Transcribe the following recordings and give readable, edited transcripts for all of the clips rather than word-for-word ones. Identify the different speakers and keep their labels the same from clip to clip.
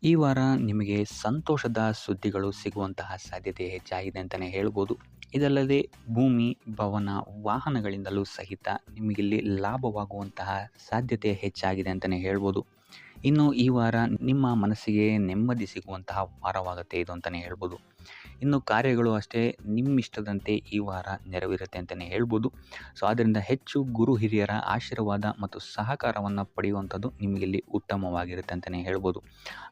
Speaker 1: ಈ ವಾರ ನಿಮಗೆ ಸಂತೋಷದ ಸುದ್ದಿಗಳು ಸಿಗುವಂತಹ ಸಾಧ್ಯತೆ ಹೆಚ್ಚಾಗಿದೆ ಅಂತಲೇ ಹೇಳ್ಬೋದು. ಇದಲ್ಲದೆ ಭೂಮಿ, ಭವನ, ವಾಹನಗಳಿಂದಲೂ ಸಹಿತ ನಿಮಗಿಲ್ಲಿ ಲಾಭವಾಗುವಂತಹ ಸಾಧ್ಯತೆ ಹೆಚ್ಚಾಗಿದೆ ಅಂತಲೇ ಹೇಳ್ಬೋದು. ಇನ್ನು ಈ ವಾರ ನಿಮ್ಮ ಮನಸ್ಸಿಗೆ ನೆಮ್ಮದಿ ಸಿಗುವಂತಹ ವಾರವಾಗುತ್ತೆ ಇದು ಅಂತಲೇ ಹೇಳ್ಬೋದು. ಇನ್ನು ಕಾರ್ಯಗಳು ಅಷ್ಟೇ ನಿಮ್ಮಿಷ್ಟದಂತೆ ಈ ವಾರ ನೆರವೇರುತ್ತೆ ಅಂತಲೇ ಹೇಳ್ಬೋದು. ಸೊ ಆದ್ದರಿಂದ ಹೆಚ್ಚು ಗುರು ಹಿರಿಯರ ಆಶೀರ್ವಾದ ಮತ್ತು ಸಹಕಾರವನ್ನು ಪಡೆಯುವಂಥದ್ದು ನಿಮಗಿಲ್ಲಿ ಉತ್ತಮವಾಗಿರುತ್ತೆ ಅಂತಲೇ ಹೇಳ್ಬೋದು.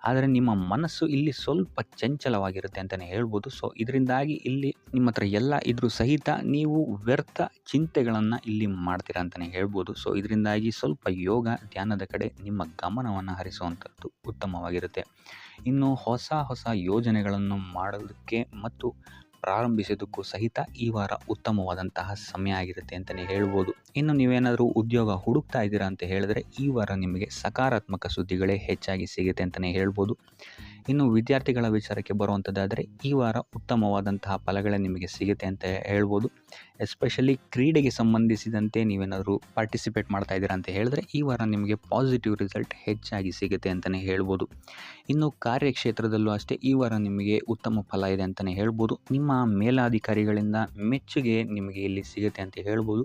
Speaker 1: ಆದರೆ ನಿಮ್ಮ ಮನಸ್ಸು ಇಲ್ಲಿ ಸ್ವಲ್ಪ ಚಂಚಲವಾಗಿರುತ್ತೆ ಅಂತಲೇ ಹೇಳ್ಬೋದು. ಸೊ ಇದರಿಂದಾಗಿ ಇಲ್ಲಿ ನಿಮ್ಮ ಹತ್ರ ಎಲ್ಲ ಇದ್ರೂ ಸಹಿತ ನೀವು ವ್ಯರ್ಥ ಚಿಂತೆಗಳನ್ನು ಇಲ್ಲಿ ಮಾಡ್ತೀರಾ ಅಂತಲೇ ಹೇಳ್ಬೋದು. ಸೊ ಇದರಿಂದಾಗಿ ಸ್ವಲ್ಪ ಯೋಗ ಧ್ಯಾನದ ಕಡೆ ನಿಮ್ಮ ಗಮನವನ್ನು ಹರಿಸುವಂಥದ್ದು ಉತ್ತಮವಾಗಿರುತ್ತೆ. ಇನ್ನು ಹೊಸ ಹೊಸ ಯೋಜನೆಗಳನ್ನು ಮಾಡೋದಕ್ಕೆ ಮತ್ತು ಪ್ರಾರಂಭಿಸೋದಕ್ಕೂ ಸಹಿತ ಈ ವಾರ ಉತ್ತಮವಾದಂತಹ ಸಮಯ ಆಗಿರುತ್ತೆ ಅಂತಲೇ ಹೇಳ್ಬೋದು. ಇನ್ನು ನೀವೇನಾದರೂ ಉದ್ಯೋಗ ಹುಡುಕ್ತಾ ಇದ್ದೀರಾ ಅಂತ ಹೇಳಿದ್ರೆ ಈ ವಾರ ನಿಮಗೆ ಸಕಾರಾತ್ಮಕ ಸುದ್ದಿಗಳೇ ಹೆಚ್ಚಾಗಿ ಸಿಗುತ್ತೆ ಅಂತಲೇ ಹೇಳ್ಬೋದು. ಇನ್ನು ವಿದ್ಯಾರ್ಥಿಗಳ ವಿಚಾರಕ್ಕೆ ಬರುವಂಥದ್ದಾದರೆ ಈ ವಾರ ಉತ್ತಮವಾದಂತಹ ಫಲಗಳೇ ನಿಮಗೆ ಸಿಗುತ್ತೆ ಅಂತ ಹೇಳ್ಬೋದು. ಎಸ್ಪೆಷಲಿ ಕ್ರೀಡೆಗೆ ಸಂಬಂಧಿಸಿದಂತೆ ನೀವೇನಾದರೂ ಪಾರ್ಟಿಸಿಪೇಟ್ ಮಾಡ್ತಾ ಇದ್ದೀರಾ ಅಂತ ಹೇಳಿದ್ರೆ ಈ ವಾರ ನಿಮಗೆ ಪಾಸಿಟಿವ್ ರಿಸಲ್ಟ್ ಹೆಚ್ಚಾಗಿ ಸಿಗುತ್ತೆ ಅಂತಲೇ ಹೇಳ್ಬೋದು. ಇನ್ನು ಕಾರ್ಯಕ್ಷೇತ್ರದಲ್ಲೂ ಅಷ್ಟೇ ಈ ವಾರ ನಿಮಗೆ ಉತ್ತಮ ಫಲ ಇದೆ ಅಂತಲೇ ಹೇಳ್ಬೋದು. ನಿಮ್ಮ ಮೇಲಾಧಿಕಾರಿಗಳಿಂದ ಮೆಚ್ಚುಗೆ ನಿಮಗೆ ಇಲ್ಲಿ ಸಿಗುತ್ತೆ ಅಂತ ಹೇಳ್ಬೋದು.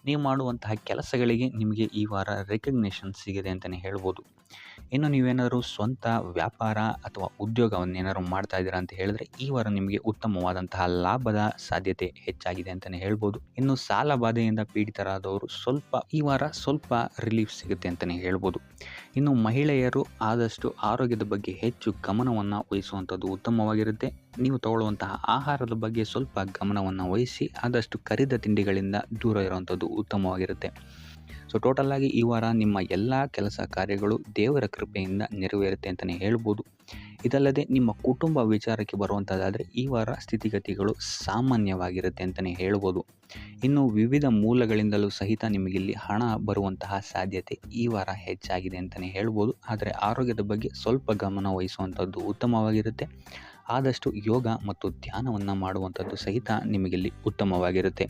Speaker 1: ನೀವು ಮಾಡುವಂತಹ ಕೆಲಸಗಳಿಗೆ ನಿಮಗೆ ಈ ವಾರ ರೆಕಗ್ನೇಷನ್ ಸಿಗಿದೆ ಅಂತಲೇ ಹೇಳ್ಬೋದು. ಇನ್ನು ನೀವೇನಾದರೂ ಸ್ವಂತ ವ್ಯಾಪಾರ ಅಥವಾ ಉದ್ಯೋಗವನ್ನೇನಾದ್ರು ಮಾಡ್ತಾ ಇದ್ದೀರಾ ಅಂತ ಹೇಳಿದ್ರೆ ಈ ವಾರ ನಿಮಗೆ ಉತ್ತಮವಾದಂತಹ ಲಾಭದ ಸಾಧ್ಯತೆ ಹೆಚ್ಚಾಗಿದೆ ಅಂತಲೇ ಹೇಳ್ಬೋದು. ಇನ್ನು ಸಾಲ ಬಾಧೆಯಿಂದ ಪೀಡಿತರಾದವರು ಈ ವಾರ ಸ್ವಲ್ಪ ರಿಲೀಫ್ ಸಿಗುತ್ತೆ ಅಂತಲೇ ಹೇಳ್ಬೋದು. ಇನ್ನು ಮಹಿಳೆಯರು ಆದಷ್ಟು ಆರೋಗ್ಯದ ಬಗ್ಗೆ ಹೆಚ್ಚು ಗಮನವನ್ನು ವಹಿಸುವಂಥದ್ದು ಉತ್ತಮವಾಗಿರುತ್ತೆ. ನೀವು ತಗೊಳ್ಳುವಂತಹ ಆಹಾರದ ಬಗ್ಗೆ ಸ್ವಲ್ಪ ಗಮನವನ್ನು ವಹಿಸಿ ಆದಷ್ಟು ಕರಿದ ತಿಂಡಿಗಳಿಂದ ದೂರ ಇರುವಂಥದ್ದು ಉತ್ತಮವಾಗಿರುತ್ತೆ. ಸೊ ಟೋಟಲಾಗಿ ಈ ವಾರ ನಿಮ್ಮ ಎಲ್ಲ ಕೆಲಸ ಕಾರ್ಯಗಳು ದೇವರ ಕೃಪೆಯಿಂದ ನೆರವೇರುತ್ತೆ ಅಂತಲೇ ಹೇಳ್ಬೋದು. ಇದಲ್ಲದೆ ನಿಮ್ಮ ಕುಟುಂಬ ವಿಚಾರಕ್ಕೆ ಬರುವಂಥದ್ದಾದರೆ ಈ ವಾರ ಸ್ಥಿತಿಗತಿಗಳು ಸಾಮಾನ್ಯವಾಗಿರುತ್ತೆ ಅಂತಲೇ ಹೇಳ್ಬೋದು. ಇನ್ನು ವಿವಿಧ ಮೂಲಗಳಿಂದಲೂ ಸಹಿತ ನಿಮಗಿಲ್ಲಿ ಹಣ ಬರುವಂತಹ ಸಾಧ್ಯತೆ ಈ ವಾರ ಹೆಚ್ಚಾಗಿದೆ ಅಂತಲೇ ಹೇಳ್ಬೋದು. ಆದರೆ ಆರೋಗ್ಯದ ಬಗ್ಗೆ ಸ್ವಲ್ಪ ಗಮನ ವಹಿಸುವಂಥದ್ದು ಉತ್ತಮವಾಗಿರುತ್ತೆ. ಆದಷ್ಟು ಯೋಗ ಮತ್ತು ಧ್ಯಾನವನ್ನು ಮಾಡುವಂಥದ್ದು ಸಹಿತ ನಿಮಗಿಲ್ಲಿ ಉತ್ತಮವಾಗಿರುತ್ತೆ.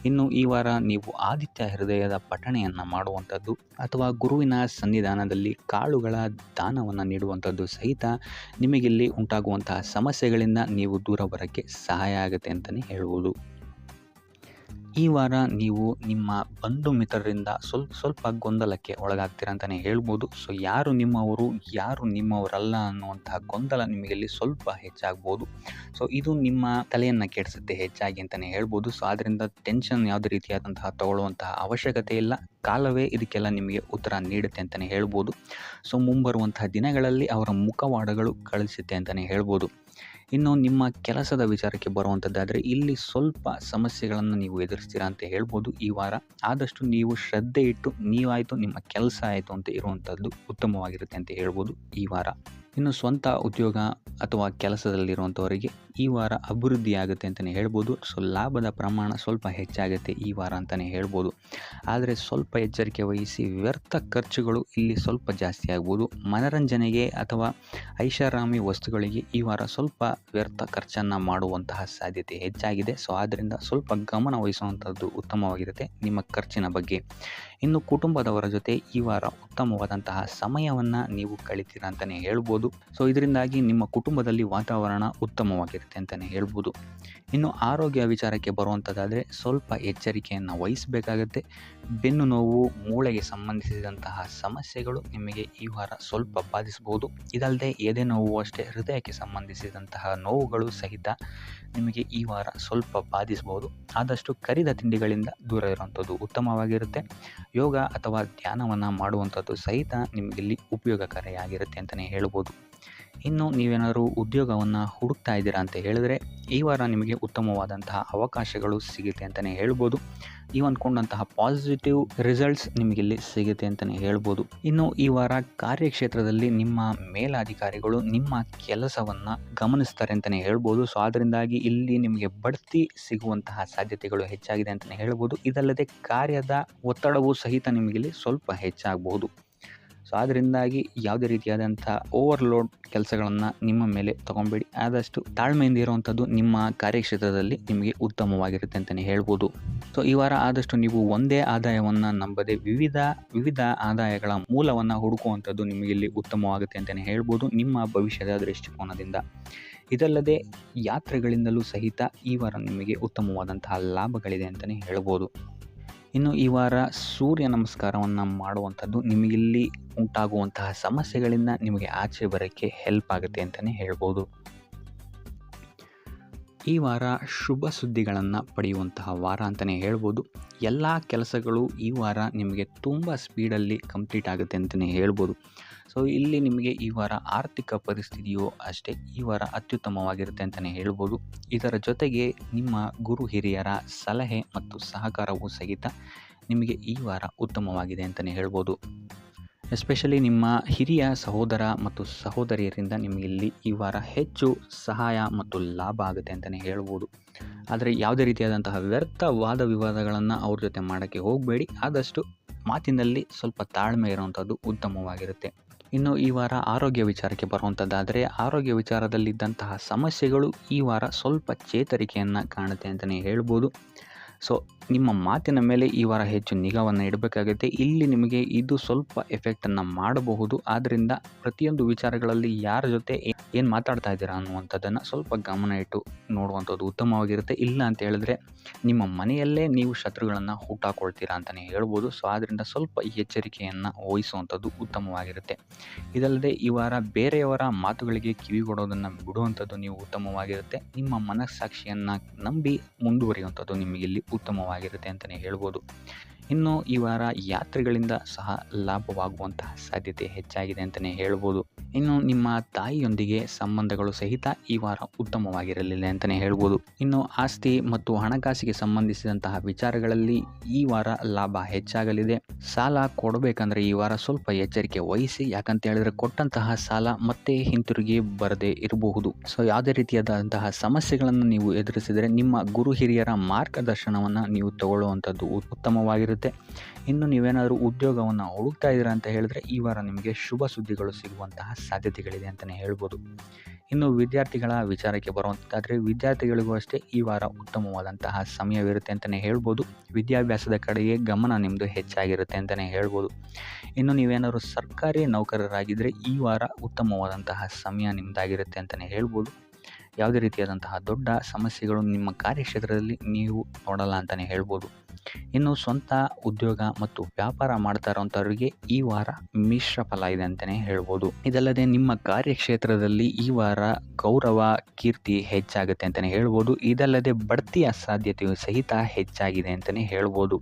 Speaker 1: ಇನ್ನು ಈ ವಾರ ನೀವು ಆದಿತ್ಯ ಹೃದಯದ ಪಠಣೆಯನ್ನು ಮಾಡುವಂಥದ್ದು ಅಥವಾ ಗುರುವಿನ ಸನ್ನಿಧಾನದಲ್ಲಿ ಕಾಳುಗಳ ದಾನವನ್ನು ನೀಡುವಂಥದ್ದು ಸಹಿತ ನಿಮಗಿಲ್ಲಿ ಉಂಟಾಗುವಂತಹ ಸಮಸ್ಯೆಗಳಿಂದ ನೀವು ದೂರ ಬರೋಕ್ಕೆ ಸಹಾಯ ಆಗುತ್ತೆ ಅಂತಲೇ ಹೇಳ್ಬೋದು. ಈ ವಾರ ನೀವು ನಿಮ್ಮ ಬಂಧು ಮಿತ್ರರಿಂದ ಸ್ವಲ್ಪ ಗೊಂದಲಕ್ಕೆ ಒಳಗಾಗ್ತೀರ ಅಂತಲೇ ಹೇಳ್ಬೋದು. ಸೊ ಯಾರು ನಿಮ್ಮವರು ಯಾರು ನಿಮ್ಮವರಲ್ಲ ಅನ್ನುವಂತಹ ಗೊಂದಲ ನಿಮಗಿಲ್ಲಿ ಸ್ವಲ್ಪ ಹೆಚ್ಚಾಗ್ಬೋದು. ಸೊ ಇದು ನಿಮ್ಮ ತಲೆಯನ್ನು ಕೆಡಿಸುತ್ತೆ ಹೆಚ್ಚಾಗಿ ಅಂತಲೇ ಹೇಳ್ಬೋದು. ಸೊ ಆದ್ದರಿಂದ ಟೆನ್ಷನ್ ಯಾವುದೇ ರೀತಿಯಾದಂತಹ ತಗೊಳ್ಳುವಂತಹ ಅವಶ್ಯಕತೆ ಇಲ್ಲ. ಕಾಲವೇ ಇದಕ್ಕೆಲ್ಲ ನಿಮಗೆ ಉತ್ತರ ನೀಡುತ್ತೆ ಅಂತಲೇ ಹೇಳ್ಬೋದು. ಸೊ ಮುಂಬರುವಂತಹ ದಿನಗಳಲ್ಲಿ ಅವರ ಮುಖವಾಡಗಳು ಕಳಿಸುತ್ತೆ ಅಂತಲೇ ಹೇಳ್ಬೋದು. ಇನ್ನು ನಿಮ್ಮ ಕೆಲಸದ ವಿಚಾರಕ್ಕೆ ಬರುವಂಥದ್ದಾದರೆ ಇಲ್ಲಿ ಸ್ವಲ್ಪ ಸಮಸ್ಯೆಗಳನ್ನು ನೀವು ಎದುರಿಸ್ತೀರಾ ಅಂತ ಹೇಳ್ಬೋದು. ಈ ವಾರ ಆದಷ್ಟು ನೀವು ಶ್ರದ್ಧೆ ಇಟ್ಟು ನೀವಾಯಿತು ನಿಮ್ಮ ಕೆಲಸ ಆಯಿತು ಅಂತ ಇರುವಂಥದ್ದು ಉತ್ತಮವಾಗಿರುತ್ತೆ ಅಂತ ಹೇಳ್ಬೋದು ಈ ವಾರ. ಇನ್ನು ಸ್ವಂತ ಉದ್ಯೋಗ ಅಥವಾ ಕೆಲಸದಲ್ಲಿರುವಂಥವರಿಗೆ ಈ ವಾರ ಅಭಿವೃದ್ಧಿ ಆಗುತ್ತೆ ಅಂತಲೇ ಹೇಳ್ಬೋದು. ಸೊ ಲಾಭದ ಪ್ರಮಾಣ ಸ್ವಲ್ಪ ಹೆಚ್ಚಾಗುತ್ತೆ ಈ ವಾರ ಅಂತಲೇ ಹೇಳ್ಬೋದು. ಆದರೆ ಸ್ವಲ್ಪ ಎಚ್ಚರಿಕೆ ವಹಿಸಿ ವ್ಯರ್ಥ ಖರ್ಚುಗಳು ಇಲ್ಲಿ ಸ್ವಲ್ಪ ಜಾಸ್ತಿ ಆಗ್ಬೋದು. ಮನರಂಜನೆಗೆ ಅಥವಾ ಐಷಾರಾಮಿ ವಸ್ತುಗಳಿಗೆ ಈ ವಾರ ಸ್ವಲ್ಪ ವ್ಯರ್ಥ ಖರ್ಚನ್ನು ಮಾಡುವಂತಹ ಸಾಧ್ಯತೆ ಹೆಚ್ಚಾಗಿದೆ. ಸೊ ಆದ್ದರಿಂದ ಸ್ವಲ್ಪ ಗಮನ ವಹಿಸುವಂಥದ್ದು ಉತ್ತಮವಾಗಿರುತ್ತೆ ನಿಮ್ಮ ಖರ್ಚಿನ ಬಗ್ಗೆ. ಇನ್ನು ಕುಟುಂಬದವರ ಜೊತೆ ಈ ವಾರ ಉತ್ತಮವಾದಂತಹ ಸಮಯವನ್ನು ನೀವು ಕಳಿತೀರಾ ಅಂತಲೇ ಹೇಳ್ಬೋದು. ಸೊ ಇದರಿಂದಾಗಿ ನಿಮ್ಮ ಕುಟುಂಬದಲ್ಲಿ ವಾತಾವರಣ ಉತ್ತಮವಾಗಿರುತ್ತೆ ಅಂತಲೇ ಹೇಳ್ಬೋದು. ಇನ್ನು ಆರೋಗ್ಯ ವಿಚಾರಕ್ಕೆ ಬರುವಂಥದ್ದಾದರೆ ಸ್ವಲ್ಪ ಎಚ್ಚರಿಕೆಯನ್ನು ವಹಿಸಬೇಕಾಗತ್ತೆ. ಬೆನ್ನು ನೋವು, ಮೂಳೆಗೆ ಸಂಬಂಧಿಸಿದಂತಹ ಸಮಸ್ಯೆಗಳು ನಿಮಗೆ ಈ ವಾರ ಸ್ವಲ್ಪ ಬಾಧಿಸ್ಬೋದು. ಇದಲ್ಲದೆ ಎದೆ ನೋವು ಅಷ್ಟೇ ಹೃದಯಕ್ಕೆ ಸಂಬಂಧಿಸಿದಂತಹ ನೋವುಗಳು ಸಹಿತ ನಿಮಗೆ ಈ ವಾರ ಸ್ವಲ್ಪ ಬಾಧಿಸ್ಬೋದು. ಆದಷ್ಟು ಕರಿದ ತಿಂಡಿಗಳಿಂದ ದೂರ ಇರುವಂಥದ್ದು ಉತ್ತಮವಾಗಿರುತ್ತೆ. ಯೋಗ ಅಥವಾ ಧ್ಯಾನವನ್ನು ಮಾಡುವಂಥದ್ದು ಸಹಿತ ನಿಮಗಿಲ್ಲಿ ಉಪಯೋಗಕಾರಿಯಾಗಿರುತ್ತೆ ಅಂತಲೇ ಹೇಳ್ಬೋದು. ಇನ್ನು ನೀವೇನಾದರೂ ಉದ್ಯೋಗವನ್ನು ಹುಡುಕ್ತಾ ಇದ್ದೀರಾ ಅಂತ ಹೇಳಿದ್ರೆ ಈ ವಾರ ನಿಮಗೆ ಉತ್ತಮವಾದಂತಹ ಅವಕಾಶಗಳು ಸಿಗುತ್ತೆ ಅಂತಲೇ ಹೇಳ್ಬೋದು. ನೀವು ಅಂದ್ಕೊಂಡಂತಹ ಪಾಸಿಟಿವ್ ರಿಸಲ್ಟ್ಸ್ ನಿಮಗಿಲ್ಲಿ ಸಿಗುತ್ತೆ ಅಂತಲೇ ಹೇಳ್ಬೋದು. ಇನ್ನು ಈ ವಾರ ಕಾರ್ಯಕ್ಷೇತ್ರದಲ್ಲಿ ನಿಮ್ಮ ಮೇಲಾಧಿಕಾರಿಗಳು ನಿಮ್ಮ ಕೆಲಸವನ್ನು ಗಮನಿಸ್ತಾರೆ ಅಂತಲೇ ಹೇಳ್ಬೋದು. ಸೊ ಅದರಿಂದಾಗಿ ಇಲ್ಲಿ ನಿಮಗೆ ಬಡ್ತಿ ಸಿಗುವಂತಹ ಸಾಧ್ಯತೆಗಳು ಹೆಚ್ಚಾಗಿದೆ ಅಂತಲೇ ಹೇಳ್ಬೋದು. ಇದಲ್ಲದೆ ಕಾರ್ಯದ ಒತ್ತಡವೂ ಸಹಿತ ನಿಮಗಿಲ್ಲಿ ಸ್ವಲ್ಪ ಹೆಚ್ಚಾಗ್ಬೋದು. ಸೊ ಅದರಿಂದಾಗಿ ಯಾವುದೇ ರೀತಿಯಾದಂಥ ಓವರ್ಲೋಡ್ ಕೆಲಸಗಳನ್ನು ನಿಮ್ಮ ಮೇಲೆ ತೊಗೊಬೇಡಿ. ಆದಷ್ಟು ತಾಳ್ಮೆಯಿಂದ ಇರುವಂಥದ್ದು ನಿಮ್ಮ ಕಾರ್ಯಕ್ಷೇತ್ರದಲ್ಲಿ ನಿಮಗೆ ಉತ್ತಮವಾಗಿರುತ್ತೆ ಅಂತಲೇ ಹೇಳ್ಬೋದು. ಸೊ ಈ ವಾರ ಆದಷ್ಟು ನೀವು ಒಂದೇ ಆದಾಯವನ್ನು ನಂಬದೆ ವಿವಿಧ ಆದಾಯಗಳ ಮೂಲವನ್ನು ಹುಡುಕುವಂಥದ್ದು ನಿಮಗೆ ಇಲ್ಲಿ ಉತ್ತಮವಾಗುತ್ತೆ ಅಂತಲೇ ಹೇಳ್ಬೋದು ನಿಮ್ಮ ಭವಿಷ್ಯದ ದೃಷ್ಟಿಕೋನದಿಂದ. ಇದಲ್ಲದೆ ಯಾತ್ರೆಗಳಿಂದಲೂ ಸಹಿತ ಈ ವಾರ ನಿಮಗೆ ಉತ್ತಮವಾದಂತಹ ಲಾಭಗಳಿದೆ ಅಂತಲೇ ಹೇಳ್ಬೋದು. ಇನ್ನು ಈ ವಾರ ಸೂರ್ಯ ನಮಸ್ಕಾರವನ್ನು ಮಾಡುವಂಥದ್ದು ನಿಮಗಿಲ್ಲಿ ಉಂಟಾಗುವಂತಹ ಸಮಸ್ಯೆಗಳಿಂದ ನಿಮಗೆ ಆಚೆ ಬರೋಕ್ಕೆ ಹೆಲ್ಪ್ ಆಗುತ್ತೆ ಅಂತಲೇ ಹೇಳ್ಬೋದು. ಈ ವಾರ ಶುಭ ಸುದ್ದಿಗಳನ್ನು ಪಡೆಯುವಂತಹ ವಾರ ಅಂತಲೇ ಹೇಳ್ಬೋದು. ಎಲ್ಲ ಕೆಲಸಗಳು ಈ ವಾರ ನಿಮಗೆ ತುಂಬ ಸ್ಪೀಡಲ್ಲಿ ಕಂಪ್ಲೀಟ್ ಆಗುತ್ತೆ ಅಂತಲೇ ಹೇಳ್ಬೋದು. ಸೊ ಇಲ್ಲಿ ನಿಮಗೆ ಈ ವಾರ ಆರ್ಥಿಕ ಪರಿಸ್ಥಿತಿಯು ಅಷ್ಟೇ ಈ ವಾರ ಅತ್ಯುತ್ತಮವಾಗಿರುತ್ತೆ ಅಂತಲೇ ಹೇಳ್ಬೋದು. ಇದರ ಜೊತೆಗೆ ನಿಮ್ಮ ಗುರು ಹಿರಿಯರ ಸಲಹೆ ಮತ್ತು ಸಹಕಾರವೂ ಸಹಿತ ನಿಮಗೆ ಈ ವಾರ ಉತ್ತಮವಾಗಿದೆ ಅಂತಲೇ ಹೇಳ್ಬೋದು. ಎಸ್ಪೆಷಲಿ ನಿಮ್ಮ ಹಿರಿಯ ಸಹೋದರ ಮತ್ತು ಸಹೋದರಿಯರಿಂದ ನಿಮಗಿಲ್ಲಿ ಈ ವಾರ ಹೆಚ್ಚು ಸಹಾಯ ಮತ್ತು ಲಾಭ ಆಗುತ್ತೆ ಅಂತಲೇ ಹೇಳ್ಬೋದು. ಆದರೆ ಯಾವುದೇ ರೀತಿಯಾದಂತಹ ವ್ಯರ್ಥ ವಾದ ವಿವಾದಗಳನ್ನು ಅವ್ರ ಜೊತೆ ಮಾಡೋಕ್ಕೆ ಹೋಗಬೇಡಿ. ಆದಷ್ಟು ಮಾತಿನಲ್ಲಿ ಸ್ವಲ್ಪ ತಾಳ್ಮೆ ಇರುವಂಥದ್ದು ಉತ್ತಮವಾಗಿರುತ್ತೆ. ಇನ್ನು ಈ ವಾರ ಆರೋಗ್ಯ ವಿಚಾರಕ್ಕೆ ಬರುವಂಥದ್ದಾದರೆ ಆರೋಗ್ಯ ವಿಚಾರದಲ್ಲಿದ್ದಂತಹ ಸಮಸ್ಯೆಗಳು ಈ ವಾರ ಸ್ವಲ್ಪ ಚೇತರಿಕೆಯನ್ನು ಕಾಣುತ್ತೆ ಅಂತಲೇ ಹೇಳ್ಬೋದು. ಸೊ ನಿಮ್ಮ ಮಾತಿನ ಮೇಲೆ ಈ ವಾರ ಹೆಚ್ಚು ನಿಗಾವನ್ನು ಇಡಬೇಕಾಗುತ್ತೆ. ಇಲ್ಲಿ ನಿಮಗೆ ಇದು ಸ್ವಲ್ಪ ಎಫೆಕ್ಟನ್ನು ಮಾಡಬಹುದು. ಆದ್ದರಿಂದ ಪ್ರತಿಯೊಂದು ವಿಚಾರಗಳಲ್ಲಿ ಯಾರ ಜೊತೆ ಏನು ಮಾತಾಡ್ತಾ ಇದ್ದೀರಾ ಅನ್ನುವಂಥದ್ದನ್ನು ಸ್ವಲ್ಪ ಗಮನ ಇಟ್ಟು ನೋಡುವಂಥದ್ದು ಉತ್ತಮವಾಗಿರುತ್ತೆ. ಇಲ್ಲ ಅಂತ ಹೇಳಿದ್ರೆ ನಿಮ್ಮ ಮನೆಯಲ್ಲೇ ನೀವು ಶತ್ರುಗಳನ್ನು ಹುಟ್ಟಾಕೊಳ್ತೀರಾ ಅಂತಲೇ ಹೇಳ್ಬೋದು. ಸೊ ಆದ್ದರಿಂದ ಸ್ವಲ್ಪ ಎಚ್ಚರಿಕೆಯನ್ನು ವಹಿಸುವಂಥದ್ದು ಉತ್ತಮವಾಗಿರುತ್ತೆ. ಇದಲ್ಲದೆ ಈ ವಾರ ಬೇರೆಯವರ ಮಾತುಗಳಿಗೆ ಕಿವಿಗೊಡೋದನ್ನು ಬಿಡುವಂಥದ್ದು ನೀವು ಉತ್ತಮವಾಗಿರುತ್ತೆ. ನಿಮ್ಮ ಮನಸ್ಸಾಕ್ಷಿಯನ್ನು ನಂಬಿ ಮುಂದುವರಿಯುವಂಥದ್ದು ನಿಮಗಿಲ್ಲಿ ಉತ್ತಮವಾಗಿರುತ್ತೆ ಅಂತಲೇ ಹೇಳ್ಬೋದು. ಇನ್ನು ಈ ವಾರ ಯಾತ್ರೆಗಳಿಂದ ಸಹ ಲಾಭವಾಗುವಂತಹ ಸಾಧ್ಯತೆ ಹೆಚ್ಚಾಗಿದೆ ಅಂತಲೇ ಹೇಳ್ಬೋದು. ಇನ್ನು ನಿಮ್ಮ ತಾಯಿಯೊಂದಿಗೆ ಸಂಬಂಧಗಳು ಸಹಿತ ಈ ವಾರ ಉತ್ತಮವಾಗಿರಲಿಲ್ಲ ಅಂತಲೇ ಹೇಳ್ಬೋದು. ಇನ್ನು ಆಸ್ತಿ ಮತ್ತು ಹಣಕಾಸಿಗೆ ಸಂಬಂಧಿಸಿದಂತಹ ವಿಚಾರಗಳಲ್ಲಿ ಈ ವಾರ ಲಾಭ ಹೆಚ್ಚಾಗಲಿದೆ. ಸಾಲ ಕೊಡಬೇಕಂದ್ರೆ ಈ ವಾರ ಸ್ವಲ್ಪ ಎಚ್ಚರಿಕೆ ವಹಿಸಿ. ಯಾಕಂತ ಹೇಳಿದ್ರೆ ಕೊಟ್ಟಂತಹ ಸಾಲ ಮತ್ತೆ ಹಿಂತಿರುಗಿ ಬರದೇ ಇರಬಹುದು. ಸೊ ಯಾವುದೇ ರೀತಿಯಾದಂತಹ ಸಮಸ್ಯೆಗಳನ್ನು ನೀವು ಎದುರಿಸಿದರೆ ನಿಮ್ಮ ಗುರು ಹಿರಿಯರ ಮಾರ್ಗದರ್ಶನವನ್ನು ನೀವು ತಗೊಳ್ಳುವಂಥದ್ದು ಉತ್ತಮವಾಗಿರುತ್ತೆ. ಇನ್ನು ನೀವೇನಾದರೂ ಉದ್ಯೋಗವನ್ನು ಹುಡುಕ್ತಾ ಇದ್ದೀರಾ ಅಂತ ಹೇಳಿದ್ರೆ ಈ ವಾರ ನಿಮಗೆ ಶುಭ ಸುದ್ದಿಗಳು ಸಿಗುವಂತಹ ಸಾಧ್ಯತೆಗಳಿದೆ ಅಂತಲೇ ಹೇಳ್ಬೋದು. ಇನ್ನು ವಿದ್ಯಾರ್ಥಿಗಳ ವಿಚಾರಕ್ಕೆ ಬರುವಂಥದ್ದಾದರೆ ವಿದ್ಯಾರ್ಥಿಗಳಿಗೂ ಅಷ್ಟೇ ಈ ವಾರ ಉತ್ತಮವಾದಂತಹ ಸಮಯವಿರುತ್ತೆ ಅಂತಲೇ ಹೇಳ್ಬೋದು. ವಿದ್ಯಾಭ್ಯಾಸದ ಕಡೆಗೆ ಗಮನ ನಿಮ್ಮದು ಹೆಚ್ಚಾಗಿರುತ್ತೆ ಅಂತಲೇ ಹೇಳ್ಬೋದು. ಇನ್ನು ನೀವೇನಾದರೂ ಸರ್ಕಾರಿ ನೌಕರರಾಗಿದ್ದರೆ ಈ ವಾರ ಉತ್ತಮವಾದಂತಹ ಸಮಯ ನಿಮ್ಮದಾಗಿರುತ್ತೆ ಅಂತಲೇ ಹೇಳ್ಬೋದು. ಯಾವುದೇ ರೀತಿಯಾದಂತಹ ದೊಡ್ಡ ಸಮಸ್ಯೆಗಳು ನಿಮ್ಮ ಕಾರ್ಯಕ್ಷೇತ್ರದಲ್ಲಿ ನೀವು ನೋಡಲ್ಲ ಅಂತಲೇ ಹೇಳ್ಬೋದು. ಇನ್ನು ಸ್ವಂತ ಉದ್ಯೋಗ ಮತ್ತು ವ್ಯಾಪಾರ ಮಾಡ್ತಾ ಇರೋಂಥವ್ರಿಗೆ ಈ ವಾರ ಮಿಶ್ರ ಫಲ ಇದೆ ಅಂತಲೇ ಹೇಳ್ಬೋದು. ಇದಲ್ಲದೆ ನಿಮ್ಮ ಕಾರ್ಯಕ್ಷೇತ್ರದಲ್ಲಿ ಈ ವಾರ ಗೌರವ ಕೀರ್ತಿ ಹೆಚ್ಚಾಗುತ್ತೆ ಅಂತಲೇ ಹೇಳ್ಬೋದು. ಇದಲ್ಲದೆ ಬಡ್ತಿಯ ಸಾಧ್ಯತೆಯು ಸಹಿತ ಹೆಚ್ಚಾಗಿದೆ ಅಂತಲೇ ಹೇಳ್ಬೋದು.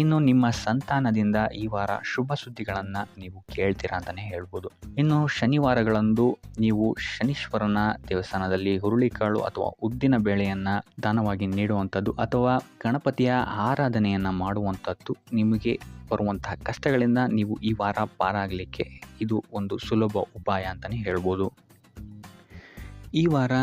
Speaker 1: ಇನ್ನು ನಿಮ್ಮ ಸಂತಾನದಿಂದ ಈ ವಾರ ಶುಭ ಸುದ್ದಿಗಳನ್ನು ನೀವು ಕೇಳ್ತೀರಾ ಅಂತಲೇ ಹೇಳ್ಬೋದು. ಇನ್ನು ಶನಿವಾರಗಳಂದು ನೀವು ಶನೀಶ್ವರನ ದೇವಸ್ಥಾನದಲ್ಲಿ ಹುರುಳಿಕಾಳು ಅಥವಾ ಉದ್ದಿನ ಬೇಳೆಯನ್ನು ದಾನವಾಗಿ ನೀಡುವಂಥದ್ದು ಅಥವಾ ಗಣಪತಿಯ ಆರಾಧನೆಯನ್ನು ಮಾಡುವಂಥದ್ದು ನಿಮಗೆ ಬರುವಂತಹ ಕಷ್ಟಗಳಿಂದ ನೀವು ಈ ವಾರ ಪಾರಾಗಲಿಕ್ಕೆ ಇದು ಒಂದು ಸುಲಭ ಉಪಾಯ ಅಂತಲೇ ಹೇಳ್ಬೋದು. ಈ ವಾರ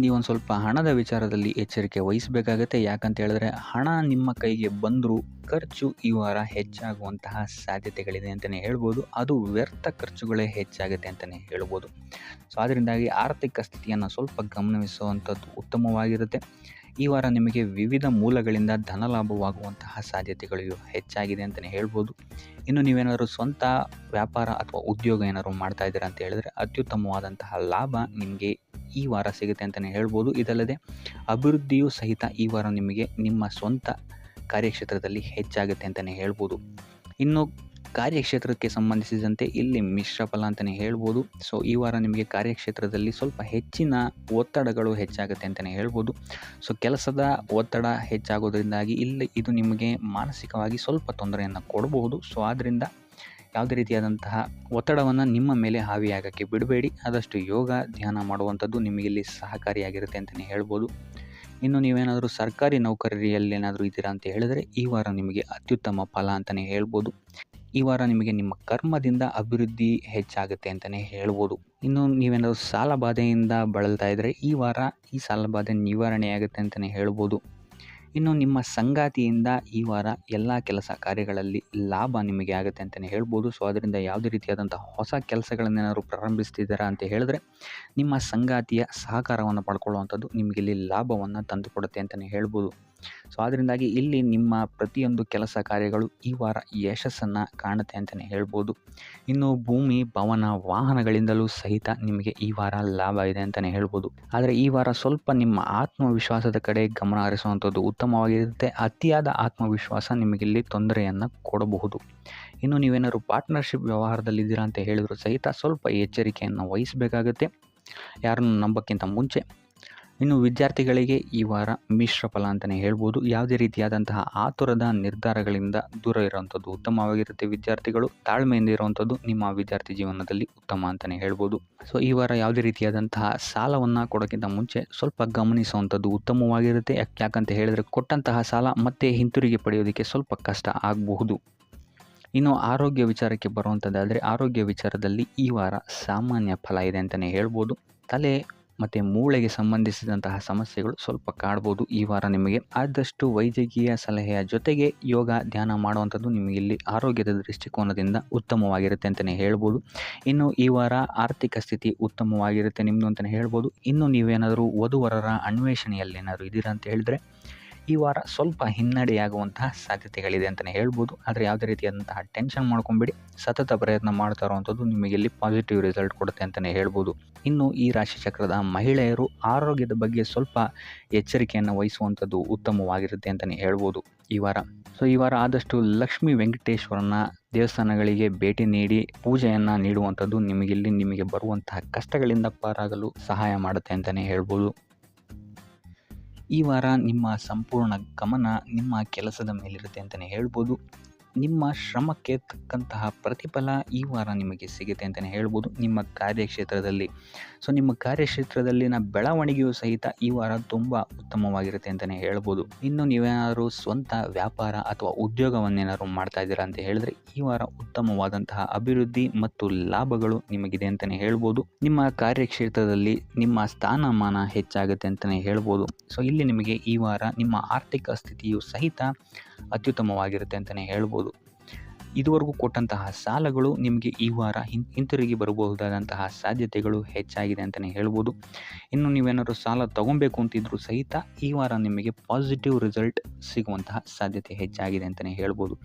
Speaker 1: ನೀವೊಂದು ಸ್ವಲ್ಪ ಹಣದ ವಿಚಾರದಲ್ಲಿ ಎಚ್ಚರಿಕೆ ವಹಿಸಬೇಕಾಗತ್ತೆ. ಯಾಕಂತ ಹೇಳಿದ್ರೆ ಹಣ ನಿಮ್ಮ ಕೈಗೆ ಬಂದರೂ ಖರ್ಚು ಈ ವಾರ ಹೆಚ್ಚಾಗುವಂತಹ ಸಾಧ್ಯತೆಗಳಿದೆ ಅಂತಲೇ ಹೇಳ್ಬೋದು. ಅದು ವ್ಯರ್ಥ ಖರ್ಚುಗಳೇ ಹೆಚ್ಚಾಗುತ್ತೆ ಅಂತಲೇ ಹೇಳ್ಬೋದು. ಸೊ ಅದರಿಂದಾಗಿ ಆರ್ಥಿಕ ಸ್ಥಿತಿಯನ್ನು ಸ್ವಲ್ಪ ಗಮನಿಸುವಂಥದ್ದು ಉತ್ತಮವಾಗಿರುತ್ತೆ. ಈ ವಾರ ನಿಮಗೆ ವಿವಿಧ ಮೂಲಗಳಿಂದ ಧನಲಾಭವಾಗುವಂತಹ ಸಾಧ್ಯತೆಗಳು ಹೆಚ್ಚಾಗಿದೆ ಅಂತಲೇ ಹೇಳ್ಬೋದು. ಇನ್ನು ನೀವೇನಾದರೂ ಸ್ವಂತ ವ್ಯಾಪಾರ ಅಥವಾ ಉದ್ಯೋಗ ಏನಾದರೂ ಮಾಡ್ತಾ ಇದ್ದೀರಾ ಅಂತ ಹೇಳಿದ್ರೆ ಅತ್ಯುತ್ತಮವಾದಂತಹ ಲಾಭ ನಿಮಗೆ ಈ ವಾರ ಸಿಗುತ್ತೆ ಅಂತಲೇ ಹೇಳ್ಬೋದು. ಇದಲ್ಲದೆ ಅಭಿವೃದ್ಧಿಯೂ ಸಹಿತ ಈ ವಾರ ನಿಮಗೆ ನಿಮ್ಮ ಸ್ವಂತ ಕಾರ್ಯಕ್ಷೇತ್ರದಲ್ಲಿ ಹೆಚ್ಚಾಗುತ್ತೆ ಅಂತಲೇ ಹೇಳ್ಬೋದು. ಇನ್ನು ಕಾರ್ಯಕ್ಷೇತ್ರಕ್ಕೆ ಸಂಬಂಧಿಸಿದಂತೆ ಇಲ್ಲಿ ಮಿಶ್ರ ಫಲ ಅಂತಲೇ ಹೇಳ್ಬೋದು. ಸೊ ಈ ವಾರ ನಿಮಗೆ ಕಾರ್ಯಕ್ಷೇತ್ರದಲ್ಲಿ ಸ್ವಲ್ಪ ಹೆಚ್ಚಿನ ಒತ್ತಡಗಳು ಹೆಚ್ಚಾಗುತ್ತೆ ಅಂತಲೇ ಹೇಳ್ಬೋದು. ಸೊ ಕೆಲಸದ ಒತ್ತಡ ಹೆಚ್ಚಾಗೋದ್ರಿಂದಾಗಿ ಇಲ್ಲಿ ಇದು ನಿಮಗೆ ಮಾನಸಿಕವಾಗಿ ಸ್ವಲ್ಪ ತೊಂದರೆಯನ್ನು ಕೊಡಬಹುದು. ಸೊ ಆದ್ದರಿಂದ ಯಾವುದೇ ರೀತಿಯಾದಂತಹ ಒತ್ತಡವನ್ನು ನಿಮ್ಮ ಮೇಲೆ ಹಾವಿಯಾಗೋಕ್ಕೆ ಬಿಡಬೇಡಿ. ಆದಷ್ಟು ಯೋಗ ಧ್ಯಾನ ಮಾಡುವಂಥದ್ದು ನಿಮಗಿಲ್ಲಿ ಸಹಕಾರಿಯಾಗಿರುತ್ತೆ ಅಂತಲೇ ಹೇಳ್ಬೋದು. ಇನ್ನು ನೀವೇನಾದರೂ ಸರ್ಕಾರಿ ನೌಕರಿಯಲ್ಲೇನಾದರೂ ಇದ್ದೀರಾ ಅಂತ ಹೇಳಿದರೆ ಈ ವಾರ ನಿಮಗೆ ಅತ್ಯುತ್ತಮ ಫಲ ಅಂತಲೇ ಹೇಳ್ಬೋದು. ಈ ವಾರ ನಿಮಗೆ ನಿಮ್ಮ ಕರ್ಮದಿಂದ ಅಭಿವೃದ್ಧಿ ಹೆಚ್ಚಾಗುತ್ತೆ ಅಂತಲೇ ಹೇಳ್ಬೋದು. ಇನ್ನು ನೀವೇನಾದರೂ ಸಾಲ ಬಾಧೆಯಿಂದ ಬಳಲ್ತಾ ಇದ್ದರೆ ಈ ವಾರ ಈ ಸಾಲ ಬಾಧೆ ನಿವಾರಣೆಯಾಗುತ್ತೆ ಅಂತಲೇ ಹೇಳ್ಬೋದು. ಇನ್ನು ನಿಮ್ಮ ಸಂಗಾತಿಯಿಂದ ಈ ವಾರ ಎಲ್ಲ ಕೆಲಸ ಕಾರ್ಯಗಳಲ್ಲಿ ಲಾಭ ನಿಮಗೆ ಆಗುತ್ತೆ ಅಂತಲೇ ಹೇಳ್ಬೋದು. ಸೊ ಅದರಿಂದ ಯಾವುದೇ ರೀತಿಯಾದಂಥ ಹೊಸ ಕೆಲಸಗಳನ್ನೇನಾದ್ರು ಪ್ರಾರಂಭಿಸ್ತಿದ್ದೀರಾ ಅಂತ ಹೇಳಿದ್ರೆ ನಿಮ್ಮ ಸಂಗಾತಿಯ ಸಹಕಾರವನ್ನು ಪಡ್ಕೊಳ್ಳುವಂಥದ್ದು ನಿಮಗೆ ಇಲ್ಲಿ ಲಾಭವನ್ನು ತಂದುಕೊಡುತ್ತೆ ಅಂತಲೇ ಹೇಳ್ಬೋದು. ಸೊ ಅದರಿಂದಾಗಿ ಇಲ್ಲಿ ನಿಮ್ಮ ಪ್ರತಿಯೊಂದು ಕೆಲಸ ಕಾರ್ಯಗಳು ಈ ವಾರ ಯಶಸ್ಸನ್ನು ಕಾಣುತ್ತೆ ಅಂತಲೇ ಹೇಳ್ಬೋದು. ಇನ್ನು ಭೂಮಿ, ಭವನ, ವಾಹನಗಳಿಂದಲೂ ಸಹಿತ ನಿಮಗೆ ಈ ವಾರ ಲಾಭ ಇದೆ ಅಂತಲೇ ಹೇಳ್ಬೋದು. ಆದರೆ ಈ ವಾರ ಸ್ವಲ್ಪ ನಿಮ್ಮ ಆತ್ಮವಿಶ್ವಾಸದ ಕಡೆ ಗಮನ ಹರಿಸುವಂಥದ್ದು ಉತ್ತಮವಾಗಿರುತ್ತೆ. ಅತಿಯಾದ ಆತ್ಮವಿಶ್ವಾಸ ನಿಮಗಿಲ್ಲಿ ತೊಂದರೆಯನ್ನು ಕೊಡಬಹುದು. ಇನ್ನು ನೀವೇನಾದ್ರು ಪಾರ್ಟ್ನರ್ಶಿಪ್ ವ್ಯವಹಾರದಲ್ಲಿದ್ದೀರಾ ಅಂತ ಹೇಳಿದ್ರು ಸಹಿತ ಸ್ವಲ್ಪ ಎಚ್ಚರಿಕೆಯನ್ನು ವಹಿಸಬೇಕಾಗುತ್ತೆ ಯಾರನ್ನು ನಂಬೋಕ್ಕಿಂತ ಮುಂಚೆ. ಇನ್ನು ವಿದ್ಯಾರ್ಥಿಗಳಿಗೆ ಈ ವಾರ ಮಿಶ್ರ ಫಲ ಅಂತಲೇ ಹೇಳ್ಬೋದು. ಯಾವುದೇ ರೀತಿಯಾದಂತಹ ಆತುರದ ನಿರ್ಧಾರಗಳಿಂದ ದೂರ ಇರುವಂಥದ್ದು ಉತ್ತಮವಾಗಿರುತ್ತೆ. ವಿದ್ಯಾರ್ಥಿಗಳು ತಾಳ್ಮೆಯಿಂದ ಇರುವಂಥದ್ದು ನಿಮ್ಮ ವಿದ್ಯಾರ್ಥಿ ಜೀವನದಲ್ಲಿ ಉತ್ತಮ ಅಂತಲೇ ಹೇಳ್ಬೋದು. ಸೊ ಈ ವಾರ ಯಾವುದೇ ರೀತಿಯಾದಂತಹ ಸಾಲವನ್ನು ಕೊಡೋಕ್ಕಿಂತ ಮುಂಚೆ ಸ್ವಲ್ಪ ಗಮನಿಸುವಂಥದ್ದು ಉತ್ತಮವಾಗಿರುತ್ತೆ. ಯಾಕಂತ ಹೇಳಿದರೆ ಕೊಟ್ಟಂತಹ ಸಾಲ ಮತ್ತೆ ಹಿಂತಿರುಗಿ ಪಡೆಯೋದಕ್ಕೆ ಸ್ವಲ್ಪ ಕಷ್ಟ ಆಗಬಹುದು. ಇನ್ನು ಆರೋಗ್ಯ ವಿಚಾರಕ್ಕೆ ಬರುವಂಥದ್ದಾದರೆ ಆರೋಗ್ಯ ವಿಚಾರದಲ್ಲಿ ಈ ವಾರ ಸಾಮಾನ್ಯ ಫಲ ಇದೆ ಅಂತಲೇ ಹೇಳ್ಬೋದು. ತಲೆ ಮತ್ತು ಮೂಳೆಗೆ ಸಂಬಂಧಿಸಿದಂತಹ ಸಮಸ್ಯೆಗಳು ಸ್ವಲ್ಪ ಕಾಡ್ಬೋದು ಈ ವಾರ ನಿಮಗೆ. ಆದಷ್ಟು ವೈದ್ಯಕೀಯ ಸಲಹೆಯ ಜೊತೆಗೆ ಯೋಗ, ಧ್ಯಾನ ಮಾಡುವಂಥದ್ದು ನಿಮಗಿಲ್ಲಿ ಆರೋಗ್ಯದ ದೃಷ್ಟಿಕೋನದಿಂದ ಉತ್ತಮವಾಗಿರುತ್ತೆ ಅಂತಲೇ ಹೇಳ್ಬೋದು. ಇನ್ನು ಈ ವಾರ ಆರ್ಥಿಕ ಸ್ಥಿತಿ ಉತ್ತಮವಾಗಿರುತ್ತೆ ನಿಮ್ಮದು ಅಂತಲೇ ಹೇಳ್ಬೋದು. ಇನ್ನು ನೀವೇನಾದರೂ ವಧುವರರ ಅನ್ವೇಷಣೆಯಲ್ಲೇನಾದರೂ ಇದ್ದೀರಾ ಅಂತ ಹೇಳಿದ್ರೆ ಈ ವಾರ ಸ್ವಲ್ಪ ಹಿನ್ನಡೆಯಾಗುವಂತಹ ಸಾಧ್ಯತೆಗಳಿದೆ ಅಂತಲೇ ಹೇಳ್ಬೋದು. ಆದರೆ ಯಾವುದೇ ರೀತಿಯಾದಂತಹ ಟೆನ್ಷನ್ ಮಾಡ್ಕೊಂಬೇಡಿ. ಸತತ ಪ್ರಯತ್ನ ಮಾಡ್ತಾ ಇರುವಂಥದ್ದು ನಿಮಗೆ ಇಲ್ಲಿ ಪಾಸಿಟಿವ್ ರಿಸಲ್ಟ್ ಕೊಡುತ್ತೆ ಅಂತಲೇ ಹೇಳ್ಬೋದು. ಇನ್ನು ಈ ರಾಶಿಚಕ್ರದ ಮಹಿಳೆಯರು ಆರೋಗ್ಯದ ಬಗ್ಗೆ ಸ್ವಲ್ಪ ಎಚ್ಚರಿಕೆಯನ್ನು ವಹಿಸುವಂಥದ್ದು ಉತ್ತಮವಾಗಿರುತ್ತೆ ಅಂತಲೇ ಹೇಳ್ಬೋದು ಈ ವಾರ. ಸೊ ಈ ವಾರ ಆದಷ್ಟು ಲಕ್ಷ್ಮೀ ವೆಂಕಟೇಶ್ವರನ ದೇವಸ್ಥಾನಗಳಿಗೆ ಭೇಟಿ ನೀಡಿ ಪೂಜೆಯನ್ನು ನೀಡುವಂಥದ್ದು ನಿಮಗೆ ಬರುವಂತಹ ಕಷ್ಟಗಳಿಂದ ಪಾರಾಗಲು ಸಹಾಯ ಮಾಡುತ್ತೆ ಅಂತಲೇ ಹೇಳ್ಬೋದು. ಈ ವಾರ ನಿಮ್ಮ ಸಂಪೂರ್ಣ ಗಮನ ನಿಮ್ಮ ಕೆಲಸದ ಮೇಲಿರುತ್ತೆ ಅಂತಲೇ ಹೇಳ್ಬೋದು. ನಿಮ್ಮ ಶ್ರಮಕ್ಕೆ ತಕ್ಕಂತಹ ಪ್ರತಿಫಲ ಈ ವಾರ ನಿಮಗೆ ಸಿಗುತ್ತೆ ಅಂತಲೇ ಹೇಳ್ಬೋದು ನಿಮ್ಮ ಕಾರ್ಯಕ್ಷೇತ್ರದಲ್ಲಿ. ಸೊ ನಿಮ್ಮ ಕಾರ್ಯಕ್ಷೇತ್ರದಲ್ಲಿನ ಬೆಳವಣಿಗೆಯೂ ಸಹಿತ ಈ ವಾರ ತುಂಬ ಉತ್ತಮವಾಗಿರುತ್ತೆ ಅಂತಲೇ ಹೇಳ್ಬೋದು. ಇನ್ನು ನೀವೇನಾದರೂ ಸ್ವಂತ ವ್ಯಾಪಾರ ಅಥವಾ ಉದ್ಯೋಗವನ್ನೇನಾದ್ರು ಮಾಡ್ತಾ ಇದ್ದೀರಾ ಅಂತ ಹೇಳಿದ್ರೆ ಈ ವಾರ ಉತ್ತಮವಾದಂತಹ ಅಭಿವೃದ್ಧಿ ಮತ್ತು ಲಾಭಗಳು ನಿಮಗಿದೆ ಅಂತಲೇ ಹೇಳ್ಬೋದು. ನಿಮ್ಮ ಕಾರ್ಯಕ್ಷೇತ್ರದಲ್ಲಿ ನಿಮ್ಮ ಸ್ಥಾನಮಾನ ಹೆಚ್ಚಾಗುತ್ತೆ ಅಂತಲೇ ಹೇಳ್ಬೋದು. ಸೊ ಇಲ್ಲಿ ನಿಮಗೆ ಈ ವಾರ ನಿಮ್ಮ ಆರ್ಥಿಕ ಸ್ಥಿತಿಯು ಸಹಿತ ಅತ್ಯುತ್ತಮವಾಗಿರುತ್ತೆ ಅಂತಲೇ ಹೇಳ್ಬೋದು. ಇದುವರೆಗೂ ಕೊಟ್ಟಂತಹ ಸಾಲಗಳು ನಿಮಗೆ ಈ ವಾರ ಹಿಂತಿರುಗಿ ಬರಬಹುದಾದಂತಹ ಸಾಧ್ಯತೆಗಳು ಹೆಚ್ಚಾಗಿದೆ ಅಂತಲೇ ಹೇಳ್ಬೋದು. ಇನ್ನು ನೀವೇನಾದ್ರು ಸಾಲ ತಗೊಬೇಕು ಅಂತಿದ್ರು ಸಹಿತ ಈ ವಾರ ನಿಮಗೆ ಪಾಸಿಟಿವ್ ರಿಸಲ್ಟ್ ಸಿಗುವಂತಹ ಸಾಧ್ಯತೆ ಹೆಚ್ಚಾಗಿದೆ ಅಂತಲೇ ಹೇಳ್ಬೋದು.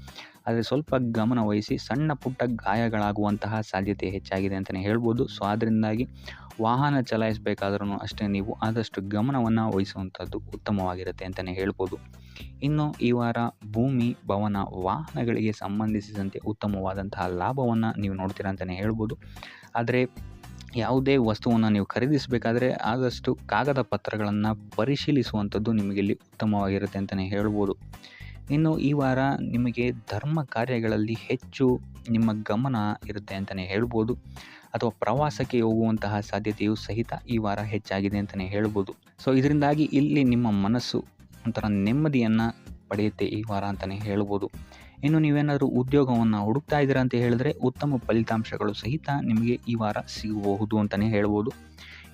Speaker 1: ಆದರೆ ಸ್ವಲ್ಪ ಗಮನ ವಹಿಸಿ, ಸಣ್ಣ ಪುಟ್ಟ ಗಾಯಗಳಾಗುವಂತಹ ಸಾಧ್ಯತೆ ಹೆಚ್ಚಾಗಿದೆ ಅಂತಲೇ ಹೇಳ್ಬೋದು. ಸೊ ಅದರಿಂದಾಗಿ ವಾಹನ ಚಲಾಯಿಸಬೇಕಾದ್ರೂ ಅಷ್ಟೇ ನೀವು ಆದಷ್ಟು ಗಮನವನ್ನು ವಹಿಸುವಂಥದ್ದು ಉತ್ತಮವಾಗಿರುತ್ತೆ ಅಂತಲೇ ಹೇಳ್ಬೋದು. ಇನ್ನು ಈ ವಾರ ಭೂಮಿ, ಭವನ, ವಾಹನಗಳಿಗೆ ಸಂಬಂಧಿಸಿದಂತೆ ಉತ್ತಮವಾದಂತಹ ಲಾಭವನ್ನು ನೀವು ನೋಡ್ತೀರಾ ಅಂತಲೇ ಹೇಳ್ಬೋದು. ಆದರೆ ಯಾವುದೇ ವಸ್ತುವನ್ನು ನೀವು ಖರೀದಿಸಬೇಕಾದ್ರೆ ಆದಷ್ಟು ಕಾಗದ ಪತ್ರಗಳನ್ನು ಪರಿಶೀಲಿಸುವಂಥದ್ದು ನಿಮಗಿಲ್ಲಿ ಉತ್ತಮವಾಗಿರುತ್ತೆ ಅಂತಲೇ ಹೇಳ್ಬೋದು. ಇನ್ನು ಈ ವಾರ ನಿಮಗೆ ಧರ್ಮ ಕಾರ್ಯಗಳಲ್ಲಿ ಹೆಚ್ಚು ನಿಮ್ಮ ಗಮನ ಇರುತ್ತೆ ಅಂತಲೇ ಹೇಳ್ಬೋದು. ಅಥವಾ ಪ್ರವಾಸಕ್ಕೆ ಹೋಗುವಂತಹ ಸಾಧ್ಯತೆಯೂ ಸಹಿತ ಈ ವಾರ ಹೆಚ್ಚಾಗಿದೆ ಅಂತಲೇ ಹೇಳ್ಬೋದು. ಸೊ ಇದರಿಂದಾಗಿ ಇಲ್ಲಿ ನಿಮ್ಮ ಮನಸ್ಸು ಒಂಥರ ನೆಮ್ಮದಿಯನ್ನು ಪಡೆಯುತ್ತೆ ಈ ವಾರ ಅಂತಲೇ ಹೇಳ್ಬೋದು. ಇನ್ನು ನೀವೇನಾದರೂ ಉದ್ಯೋಗವನ್ನು ಹುಡುಕ್ತಾ ಇದ್ದೀರಾ ಅಂತ ಹೇಳಿದ್ರೆ ಉತ್ತಮ ಫಲಿತಾಂಶಗಳು ಸಹಿತ ನಿಮಗೆ ಈ ವಾರ ಸಿಗಬಹುದು ಅಂತಲೇ ಹೇಳ್ಬೋದು.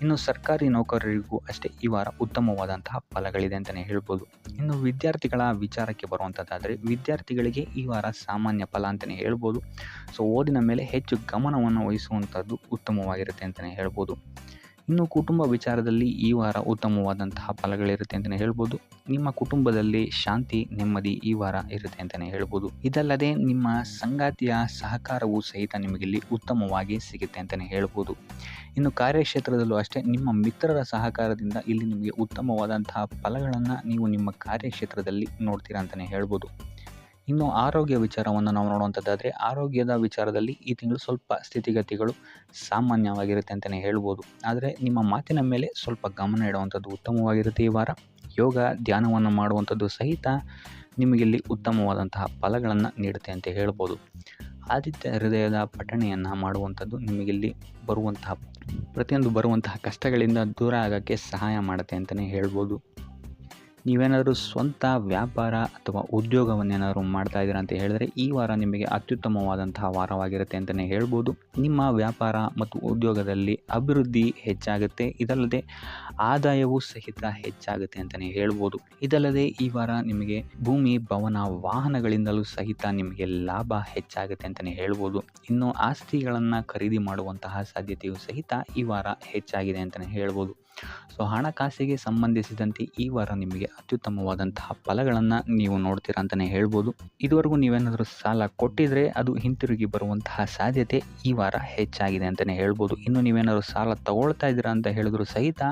Speaker 1: ಇನ್ನು ಸರ್ಕಾರಿ ನೌಕರರಿಗೂ ಅಷ್ಟೇ ಈ ವಾರ ಉತ್ತಮವಾದಂತಹ ಫಲಗಳಿದೆ ಅಂತಲೇ ಹೇಳ್ಬೋದು. ಇನ್ನು ವಿದ್ಯಾರ್ಥಿಗಳ ವಿಚಾರಕ್ಕೆ ಬರುವಂಥದ್ದಾದರೆ ವಿದ್ಯಾರ್ಥಿಗಳಿಗೆ ಈ ವಾರ ಸಾಮಾನ್ಯ ಫಲ ಅಂತಲೇ ಹೇಳ್ಬೋದು. ಸೊ ಓದಿನ ಮೇಲೆ ಹೆಚ್ಚು ಗಮನವನ್ನು ವಹಿಸುವಂಥದ್ದು ಉತ್ತಮವಾಗಿರುತ್ತೆ ಅಂತಲೇ ಹೇಳ್ಬೋದು. ಇನ್ನು ಕುಟುಂಬ ವಿಚಾರದಲ್ಲಿ ಈ ವಾರ ಉತ್ತಮವಾದಂತಹ ಫಲಗಳಿರುತ್ತೆ ಅಂತಲೇ ಹೇಳ್ಬೋದು. ನಿಮ್ಮ ಕುಟುಂಬದಲ್ಲಿ ಶಾಂತಿ, ನೆಮ್ಮದಿ ಈ ವಾರ ಇರುತ್ತೆ ಅಂತಲೇ ಹೇಳ್ಬೋದು. ಇದಲ್ಲದೆ ನಿಮ್ಮ ಸಂಗಾತಿಯ ಸಹಕಾರವೂ ಸಹಿತ ನಿಮಗಿಲ್ಲಿ ಉತ್ತಮವಾಗಿ ಸಿಗುತ್ತೆ ಅಂತಲೇ ಹೇಳ್ಬೋದು. ಇನ್ನು ಕಾರ್ಯಕ್ಷೇತ್ರದಲ್ಲೂ ಅಷ್ಟೇ ನಿಮ್ಮ ಮಿತ್ರರ ಸಹಕಾರದಿಂದ ಇಲ್ಲಿ ನಿಮಗೆ ಉತ್ತಮವಾದಂತಹ ಫಲಗಳನ್ನು ನೀವು ನಿಮ್ಮ ಕಾರ್ಯಕ್ಷೇತ್ರದಲ್ಲಿ ನೋಡ್ತೀರಾ ಅಂತಲೇ ಹೇಳ್ಬೋದು. ಇನ್ನು ಆರೋಗ್ಯ ವಿಚಾರವನ್ನು ನಾವು ನೋಡುವಂಥದ್ದಾದರೆ ಆರೋಗ್ಯದ ವಿಚಾರದಲ್ಲಿ ಈ ತಿಂಗಳು ಸ್ವಲ್ಪ ಸ್ಥಿತಿಗತಿಗಳು ಸಾಮಾನ್ಯವಾಗಿರುತ್ತೆ ಅಂತಲೇ ಹೇಳ್ಬೋದು. ಆದರೆ ನಿಮ್ಮ ಮಾತಿನ ಮೇಲೆ ಸ್ವಲ್ಪ ಗಮನ ಇಡುವಂಥದ್ದು ಉತ್ತಮವಾಗಿರುತ್ತೆ ಈ ವಾರ. ಯೋಗ, ಧ್ಯಾನವನ್ನು ಮಾಡುವಂಥದ್ದು ಸಹಿತ ನಿಮಗಿಲ್ಲಿ ಉತ್ತಮವಾದಂತಹ ಫಲಗಳನ್ನು ನೀಡುತ್ತೆ ಅಂತ ಹೇಳ್ಬೋದು. ಆದಿತ್ಯ ಹೃದಯದ ಪಠಣೆಯನ್ನು ಮಾಡುವಂಥದ್ದು ನಿಮಗಿಲ್ಲಿ ಬರುವಂತಹ ಕಷ್ಟಗಳಿಂದ ದೂರ ಆಗೋಕ್ಕೆ ಸಹಾಯ ಮಾಡುತ್ತೆ ಅಂತಲೇ ಹೇಳ್ಬೋದು. ನೀವೇನಾದರೂ ಸ್ವಂತ ವ್ಯಾಪಾರ ಅಥವಾ ಉದ್ಯೋಗವನ್ನೇನಾದರೂ ಮಾಡ್ತಾ ಇದ್ದೀರಾ ಅಂತ ಹೇಳಿದ್ರೆ ಈ ವಾರ ನಿಮಗೆ ಅತ್ಯುತ್ತಮವಾದಂತಹ ವಾರವಾಗಿರುತ್ತೆ ಅಂತಲೇ ಹೇಳ್ಬೋದು. ನಿಮ್ಮ ವ್ಯಾಪಾರ ಮತ್ತು ಉದ್ಯೋಗದಲ್ಲಿ ಅಭಿವೃದ್ಧಿ ಹೆಚ್ಚಾಗುತ್ತೆ. ಇದಲ್ಲದೆ ಆದಾಯವೂ ಸಹಿತ ಹೆಚ್ಚಾಗುತ್ತೆ ಅಂತಲೇ ಹೇಳ್ಬೋದು. ಇದಲ್ಲದೆ ಈ ವಾರ ನಿಮಗೆ ಭೂಮಿ, ಭವನ, ವಾಹನಗಳಿಂದಲೂ ಸಹಿತ ನಿಮಗೆ ಲಾಭ ಹೆಚ್ಚಾಗುತ್ತೆ ಅಂತಲೇ ಹೇಳ್ಬೋದು. ಇನ್ನು ಆಸ್ತಿಗಳನ್ನು ಖರೀದಿ ಮಾಡುವಂತಹ ಸಾಧ್ಯತೆಯೂ ಸಹಿತ ಈ ವಾರ ಹೆಚ್ಚಾಗಿದೆ ಅಂತಲೇ ಹೇಳ್ಬೋದು. ಸೊ ಹಣಕಾಸಿಗೆ ಸಂಬಂಧಿಸಿದಂತೆ ಈ ವಾರ ನಿಮಗೆ ಅತ್ಯುತ್ತಮವಾದಂತಹ ಫಲಗಳನ್ನು ನೀವು ನೋಡ್ತೀರಾ ಅಂತಲೇ ಹೇಳ್ಬೋದು. ಇದುವರೆಗೂ ನೀವೇನಾದರೂ ಸಾಲ ಕೊಟ್ಟಿದ್ರೆ ಅದು ಹಿಂತಿರುಗಿ ಬರುವಂತಹ ಸಾಧ್ಯತೆ ಈ ವಾರ ಹೆಚ್ಚಾಗಿದೆ ಅಂತಲೇ ಹೇಳ್ಬೋದು. ಇನ್ನು ನೀವೇನಾದರೂ ಸಾಲ ತಗೊಳ್ತಾ ಇದ್ದೀರಾ ಅಂತ ಹೇಳಿದ್ರು ಸಹಿತ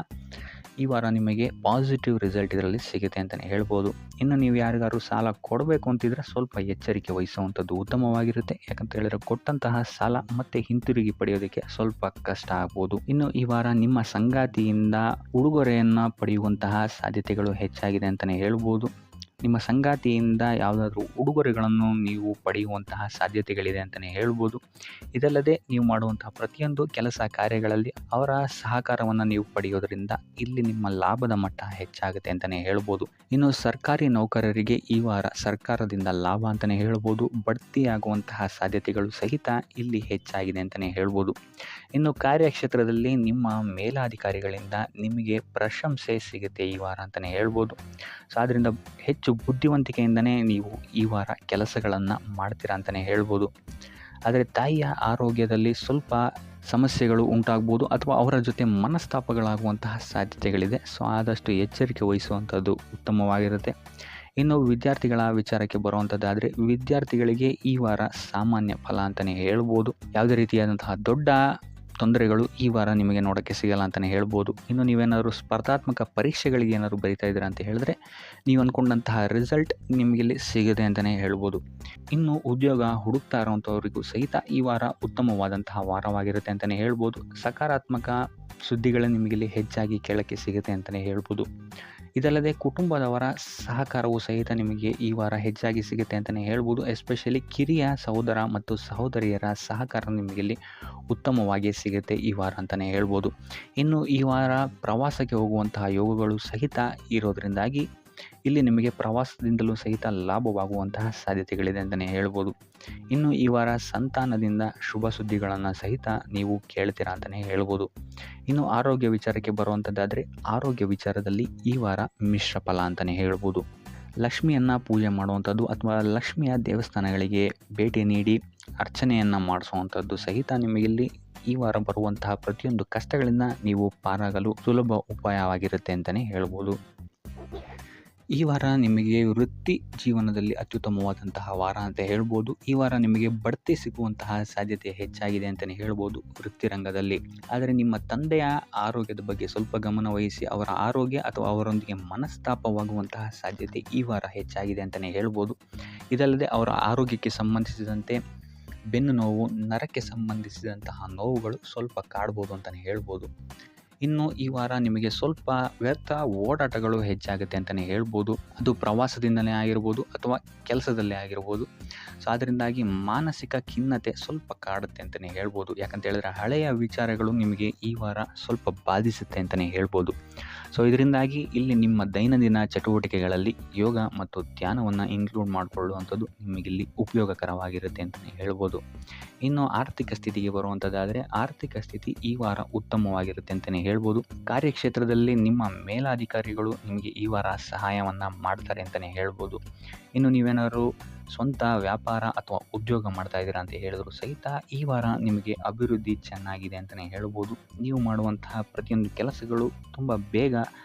Speaker 1: ಈ ವಾರ ನಿಮಗೆ ಪಾಸಿಟಿವ್ ರಿಸಲ್ಟ್ ಇದರಲ್ಲಿ ಸಿಗುತ್ತೆ ಅಂತಲೇ ಹೇಳ್ಬೋದು. ಇನ್ನು ನೀವು ಯಾರಿಗಾದ್ರು ಸಾಲ ಕೊಡಬೇಕು ಅಂತಿದ್ರೆ ಸ್ವಲ್ಪ ಎಚ್ಚರಿಕೆ ವಹಿಸುವಂಥದ್ದು ಉತ್ತಮವಾಗಿರುತ್ತೆ. ಯಾಕಂತ ಹೇಳಿದ್ರೆ ಕೊಟ್ಟಂತಹ ಸಾಲ ಮತ್ತೆ ಹಿಂತಿರುಗಿ ಪಡೆಯೋದಕ್ಕೆ ಸ್ವಲ್ಪ ಕಷ್ಟ ಆಗ್ಬೋದು. ಇನ್ನು ಈ ವಾರ ನಿಮ್ಮ ಸಂಗಾತಿಯಿಂದ ಉಡುಗೊರೆಯನ್ನು ಪಡೆಯುವಂತಹ ಸಾಧ್ಯತೆಗಳು ಹೆಚ್ಚಾಗಿದೆ ಅಂತಲೇ ಹೇಳ್ಬೋದು. ನಿಮ್ಮ ಸಂಗಾತಿಯಿಂದ ಯಾವುದಾದ್ರೂ ಉಡುಗೊರೆಗಳನ್ನು ನೀವು ಪಡೆಯುವಂತಹ ಸಾಧ್ಯತೆಗಳಿದೆ ಅಂತಲೇ ಹೇಳ್ಬೋದು. ಇದಲ್ಲದೆ ನೀವು ಮಾಡುವಂತಹ ಪ್ರತಿಯೊಂದು ಕೆಲಸ ಕಾರ್ಯಗಳಲ್ಲಿ ಅವರ ಸಹಕಾರವನ್ನು ನೀವು ಪಡೆಯೋದರಿಂದ ಇಲ್ಲಿ ನಿಮ್ಮ ಲಾಭದ ಮಟ್ಟ ಹೆಚ್ಚಾಗುತ್ತೆ ಅಂತಲೇ ಹೇಳ್ಬೋದು. ಇನ್ನು ಸರ್ಕಾರಿ ನೌಕರರಿಗೆ ಈ ವಾರ ಸರ್ಕಾರದಿಂದ ಲಾಭ ಅಂತಲೇ ಹೇಳ್ಬೋದು. ಬಡ್ತಿಯಾಗುವಂತಹ ಸಾಧ್ಯತೆಗಳು ಸಹಿತ ಇಲ್ಲಿ ಹೆಚ್ಚಾಗಿದೆ ಅಂತಲೇ ಹೇಳ್ಬೋದು. ಇನ್ನು ಕಾರ್ಯಕ್ಷೇತ್ರದಲ್ಲಿ ನಿಮ್ಮ ಮೇಲಾಧಿಕಾರಿಗಳಿಂದ ನಿಮಗೆ ಪ್ರಶಂಸೆ ಸಿಗುತ್ತೆ ಈ ವಾರ ಅಂತಲೇ ಹೇಳ್ಬೋದು. ಸೊ ಆದ್ದರಿಂದ ಹೆಚ್ಚು ಬುದ್ಧಿವಂತಿಕೆಯಿಂದನೇ ನೀವು ಈ ವಾರ ಕೆಲಸಗಳನ್ನು ಮಾಡ್ತೀರಾ ಅಂತಲೇ ಹೇಳ್ಬೋದು. ಆದರೆ ತಾಯಿಯ ಆರೋಗ್ಯದಲ್ಲಿ ಸ್ವಲ್ಪ ಸಮಸ್ಯೆಗಳು ಉಂಟಾಗ್ಬೋದು ಅಥವಾ ಅವರ ಜೊತೆ ಮನಸ್ತಾಪಗಳಾಗುವಂತಹ ಸಾಧ್ಯತೆಗಳಿದೆ. ಸೊ ಆದಷ್ಟು ಎಚ್ಚರಿಕೆ ವಹಿಸುವಂಥದ್ದು ಉತ್ತಮವಾಗಿರುತ್ತೆ. ಇನ್ನು ವಿದ್ಯಾರ್ಥಿಗಳ ವಿಚಾರಕ್ಕೆ ಬರುವಂಥದ್ದಾದರೆ ವಿದ್ಯಾರ್ಥಿಗಳಿಗೆ ಈ ವಾರ ಸಾಮಾನ್ಯ ಫಲ ಅಂತಲೇ ಹೇಳ್ಬೋದು. ಯಾವುದೇ ರೀತಿಯಾದಂತಹ ದೊಡ್ಡ ತೊಂದರೆಗಳು ಈ ವಾರ ನಿಮಗೆ ನೋಡೋಕ್ಕೆ ಸಿಗಲ್ಲ ಅಂತಲೇ ಹೇಳ್ಬೋದು. ಇನ್ನು ನೀವೇನಾದರೂ ಸ್ಪರ್ಧಾತ್ಮಕ ಪರೀಕ್ಷೆಗಳಿಗೆ ಏನಾದರೂ ಬರಿತಾ ಇದ್ದೀರಾ ಅಂತ ಹೇಳಿದ್ರೆ ನೀವು ಅಂದ್ಕೊಂಡಂತಹ ರಿಸಲ್ಟ್ ನಿಮಗಿಲ್ಲಿ ಸಿಗುತ್ತೆ ಅಂತಲೇ ಹೇಳ್ಬೋದು. ಇನ್ನು ಉದ್ಯೋಗ ಹುಡುಕ್ತಾ ಇರೋವಂಥವ್ರಿಗೂ ಸಹಿತ ಈ ವಾರ ಉತ್ತಮವಾದಂತಹ ವಾರವಾಗಿರುತ್ತೆ ಅಂತಲೇ ಹೇಳ್ಬೋದು. ಸಕಾರಾತ್ಮಕ ಸುದ್ದಿಗಳು ನಿಮಗಿಲ್ಲಿ ಹೆಚ್ಚಾಗಿ ಕೇಳೋಕ್ಕೆ ಸಿಗುತ್ತೆ ಅಂತಲೇ ಹೇಳ್ಬೋದು. ಇದಲ್ಲದೆ ಕುಟುಂಬದವರ ಸಹಕಾರವೂ ಸಹಿತ ನಿಮಗೆ ಈ ವಾರ ಹೆಚ್ಚಾಗಿ ಸಿಗುತ್ತೆ ಅಂತಲೇ ಹೇಳ್ಬೋದು. ಎಸ್ಪೆಷಲಿ ಕಿರಿಯ ಸಹೋದರ ಮತ್ತು ಸಹೋದರಿಯರ ಸಹಕಾರ ನಿಮಗಿಲ್ಲಿ ಉತ್ತಮವಾಗಿ ಸಿಗುತ್ತೆ ಈ ವಾರ ಅಂತಲೇ ಹೇಳ್ಬೋದು. ಇನ್ನು ಈ ವಾರ ಪ್ರವಾಸಕ್ಕೆ ಹೋಗುವಂತಹ ಯೋಗಗಳು ಸಹಿತ ಇರೋದರಿಂದಾಗಿ ಇಲ್ಲಿ ನಿಮಗೆ ಪ್ರವಾಸದಿಂದಲೂ ಸಹಿತ ಲಾಭವಾಗುವಂತಹ ಸಾಧ್ಯತೆಗಳಿದೆ ಅಂತಲೇ ಹೇಳ್ಬೋದು. ಇನ್ನು ಈ ವಾರ ಸಂತಾನದಿಂದ ಶುಭ ಸುದ್ದಿಗಳನ್ನು ಸಹಿತ ನೀವು ಕೇಳ್ತೀರಾ ಅಂತಲೇ ಹೇಳ್ಬೋದು. ಇನ್ನು ಆರೋಗ್ಯ ವಿಚಾರಕ್ಕೆ ಬರುವಂಥದ್ದಾದರೆ ಆರೋಗ್ಯ ವಿಚಾರದಲ್ಲಿ ಈ ವಾರ ಮಿಶ್ರ ಫಲ ಅಂತಲೇ ಹೇಳ್ಬೋದು. ಲಕ್ಷ್ಮಿಯನ್ನು ಪೂಜೆ ಮಾಡುವಂಥದ್ದು ಅಥವಾ ಲಕ್ಷ್ಮಿಯ ದೇವಸ್ಥಾನಗಳಿಗೆ ಭೇಟಿ ನೀಡಿ ಅರ್ಚನೆಯನ್ನು ಮಾಡಿಸುವಂಥದ್ದು ಸಹಿತ ನಿಮಗಿಲ್ಲಿ ಈ ವಾರ ಬರುವಂತಹ ಪ್ರತಿಯೊಂದು ಕಷ್ಟಗಳಿಂದ ನೀವು ಪಾರಾಗಲು ಸುಲಭ ಉಪಾಯವಾಗಿರುತ್ತೆ ಅಂತಲೇ ಹೇಳ್ಬೋದು. ಈ ವಾರ ನಿಮಗೆ ವೃತ್ತಿ ಜೀವನದಲ್ಲಿ ಅತ್ಯುತ್ತಮವಾದಂತಹ ವಾರ ಅಂತ ಹೇಳ್ಬೋದು. ಈ ವಾರ ನಿಮಗೆ ಬಡ್ತಿ ಸಿಗುವಂತಹ ಸಾಧ್ಯತೆ ಹೆಚ್ಚಾಗಿದೆ ಅಂತಲೇ ಹೇಳ್ಬೋದು ವೃತ್ತಿ ರಂಗದಲ್ಲಿ. ಆದರೆ ನಿಮ್ಮ ತಂದೆಯ ಆರೋಗ್ಯದ ಬಗ್ಗೆ ಸ್ವಲ್ಪ ಗಮನ ವಹಿಸಿ ಅವರ ಆರೋಗ್ಯ ಅಥವಾ ಅವರೊಂದಿಗೆ ಮನಸ್ತಾಪವಾಗುವಂತಹ ಸಾಧ್ಯತೆ ಈ ವಾರ ಹೆಚ್ಚಾಗಿದೆ ಅಂತಲೇ ಹೇಳ್ಬೋದು. ಇದಲ್ಲದೆ ಅವರ ಆರೋಗ್ಯಕ್ಕೆ ಸಂಬಂಧಿಸಿದಂತೆ ಬೆನ್ನು ನೋವು, ನರಕ್ಕೆ ಸಂಬಂಧಿಸಿದಂತಹ ನೋವುಗಳು ಸ್ವಲ್ಪ ಕಾಡ್ಬೋದು ಅಂತಲೇ ಹೇಳ್ಬೋದು. ಇನ್ನು ಈ ವಾರ ನಿಮಗೆ ಸ್ವಲ್ಪ ವ್ಯರ್ಥ ಓಡಾಟಗಳು ಹೆಚ್ಚಾಗುತ್ತೆ ಅಂತಲೇ ಹೇಳ್ಬೋದು. ಅದು ಪ್ರವಾಸದಿಂದಲೇ ಆಗಿರ್ಬೋದು ಅಥವಾ ಕೆಲಸದಲ್ಲೇ ಆಗಿರ್ಬೋದು. ಸೊ ಅದರಿಂದಾಗಿ ಮಾನಸಿಕ ಖಿನ್ನತೆ ಸ್ವಲ್ಪ ಕಾಡುತ್ತೆ ಅಂತಲೇ ಹೇಳ್ಬೋದು. ಯಾಕಂತ ಹೇಳಿದ್ರೆ ಹಳೆಯ ವಿಚಾರಗಳು ನಿಮಗೆ ಈ ವಾರ ಸ್ವಲ್ಪ ಬಾಧಿಸುತ್ತೆ ಅಂತಲೇ ಹೇಳ್ಬೋದು. ಸೊ ಇದರಿಂದಾಗಿ ಇಲ್ಲಿ ನಿಮ್ಮ ದೈನಂದಿನ ಚಟುವಟಿಕೆಗಳಲ್ಲಿ ಯೋಗ ಮತ್ತು ಧ್ಯಾನವನ್ನು ಇನ್ಕ್ಲೂಡ್ ಮಾಡಿಕೊಳ್ಳುವಂಥದ್ದು ನಿಮಗಿಲ್ಲಿ ಉಪಯೋಗಕರವಾಗಿರುತ್ತೆ ಅಂತಲೇ ಹೇಳ್ಬೋದು. ಇನ್ನು ಆರ್ಥಿಕ ಸ್ಥಿತಿಗೆ ಬರುವಂಥದ್ದಾದರೆ ಆರ್ಥಿಕ ಸ್ಥಿತಿ ಈ ವಾರ ಉತ್ತಮವಾಗಿರುತ್ತೆ ಅಂತಲೇ ಹೇಳ್ಬೋದು. ಕಾರ್ಯಕ್ಷೇತ್ರದಲ್ಲಿ ನಿಮ್ಮ ಮೇಲಾಧಿಕಾರಿಗಳು ನಿಮಗೆ ಈ ವಾರ ಸಹಾಯವನ್ನು ಮಾಡ್ತಾರೆ ಅಂತಲೇ ಹೇಳ್ಬೋದು. ಇನ್ನು ನೀವೇನಾದರೂ ಸ್ವಂತ ವ್ಯಾಪಾರ ಅಥವಾ ಉದ್ಯೋಗ ಮಾಡ್ತಾ ಇದ್ದೀರಾ ಅಂತ ಹೇಳಿದ್ರು ಸಹಿತ ಈ ವಾರ ನಿಮಗೆ ಅಭಿವೃದ್ಧಿ ಚೆನ್ನಾಗಿದೆ ಅಂತಲೇ ಹೇಳ್ಬೋದು. ನೀವು ಮಾಡುವಂತಹ ಪ್ರತಿಯೊಂದು ಕೆಲಸಗಳು ತುಂಬ ಬೇಗ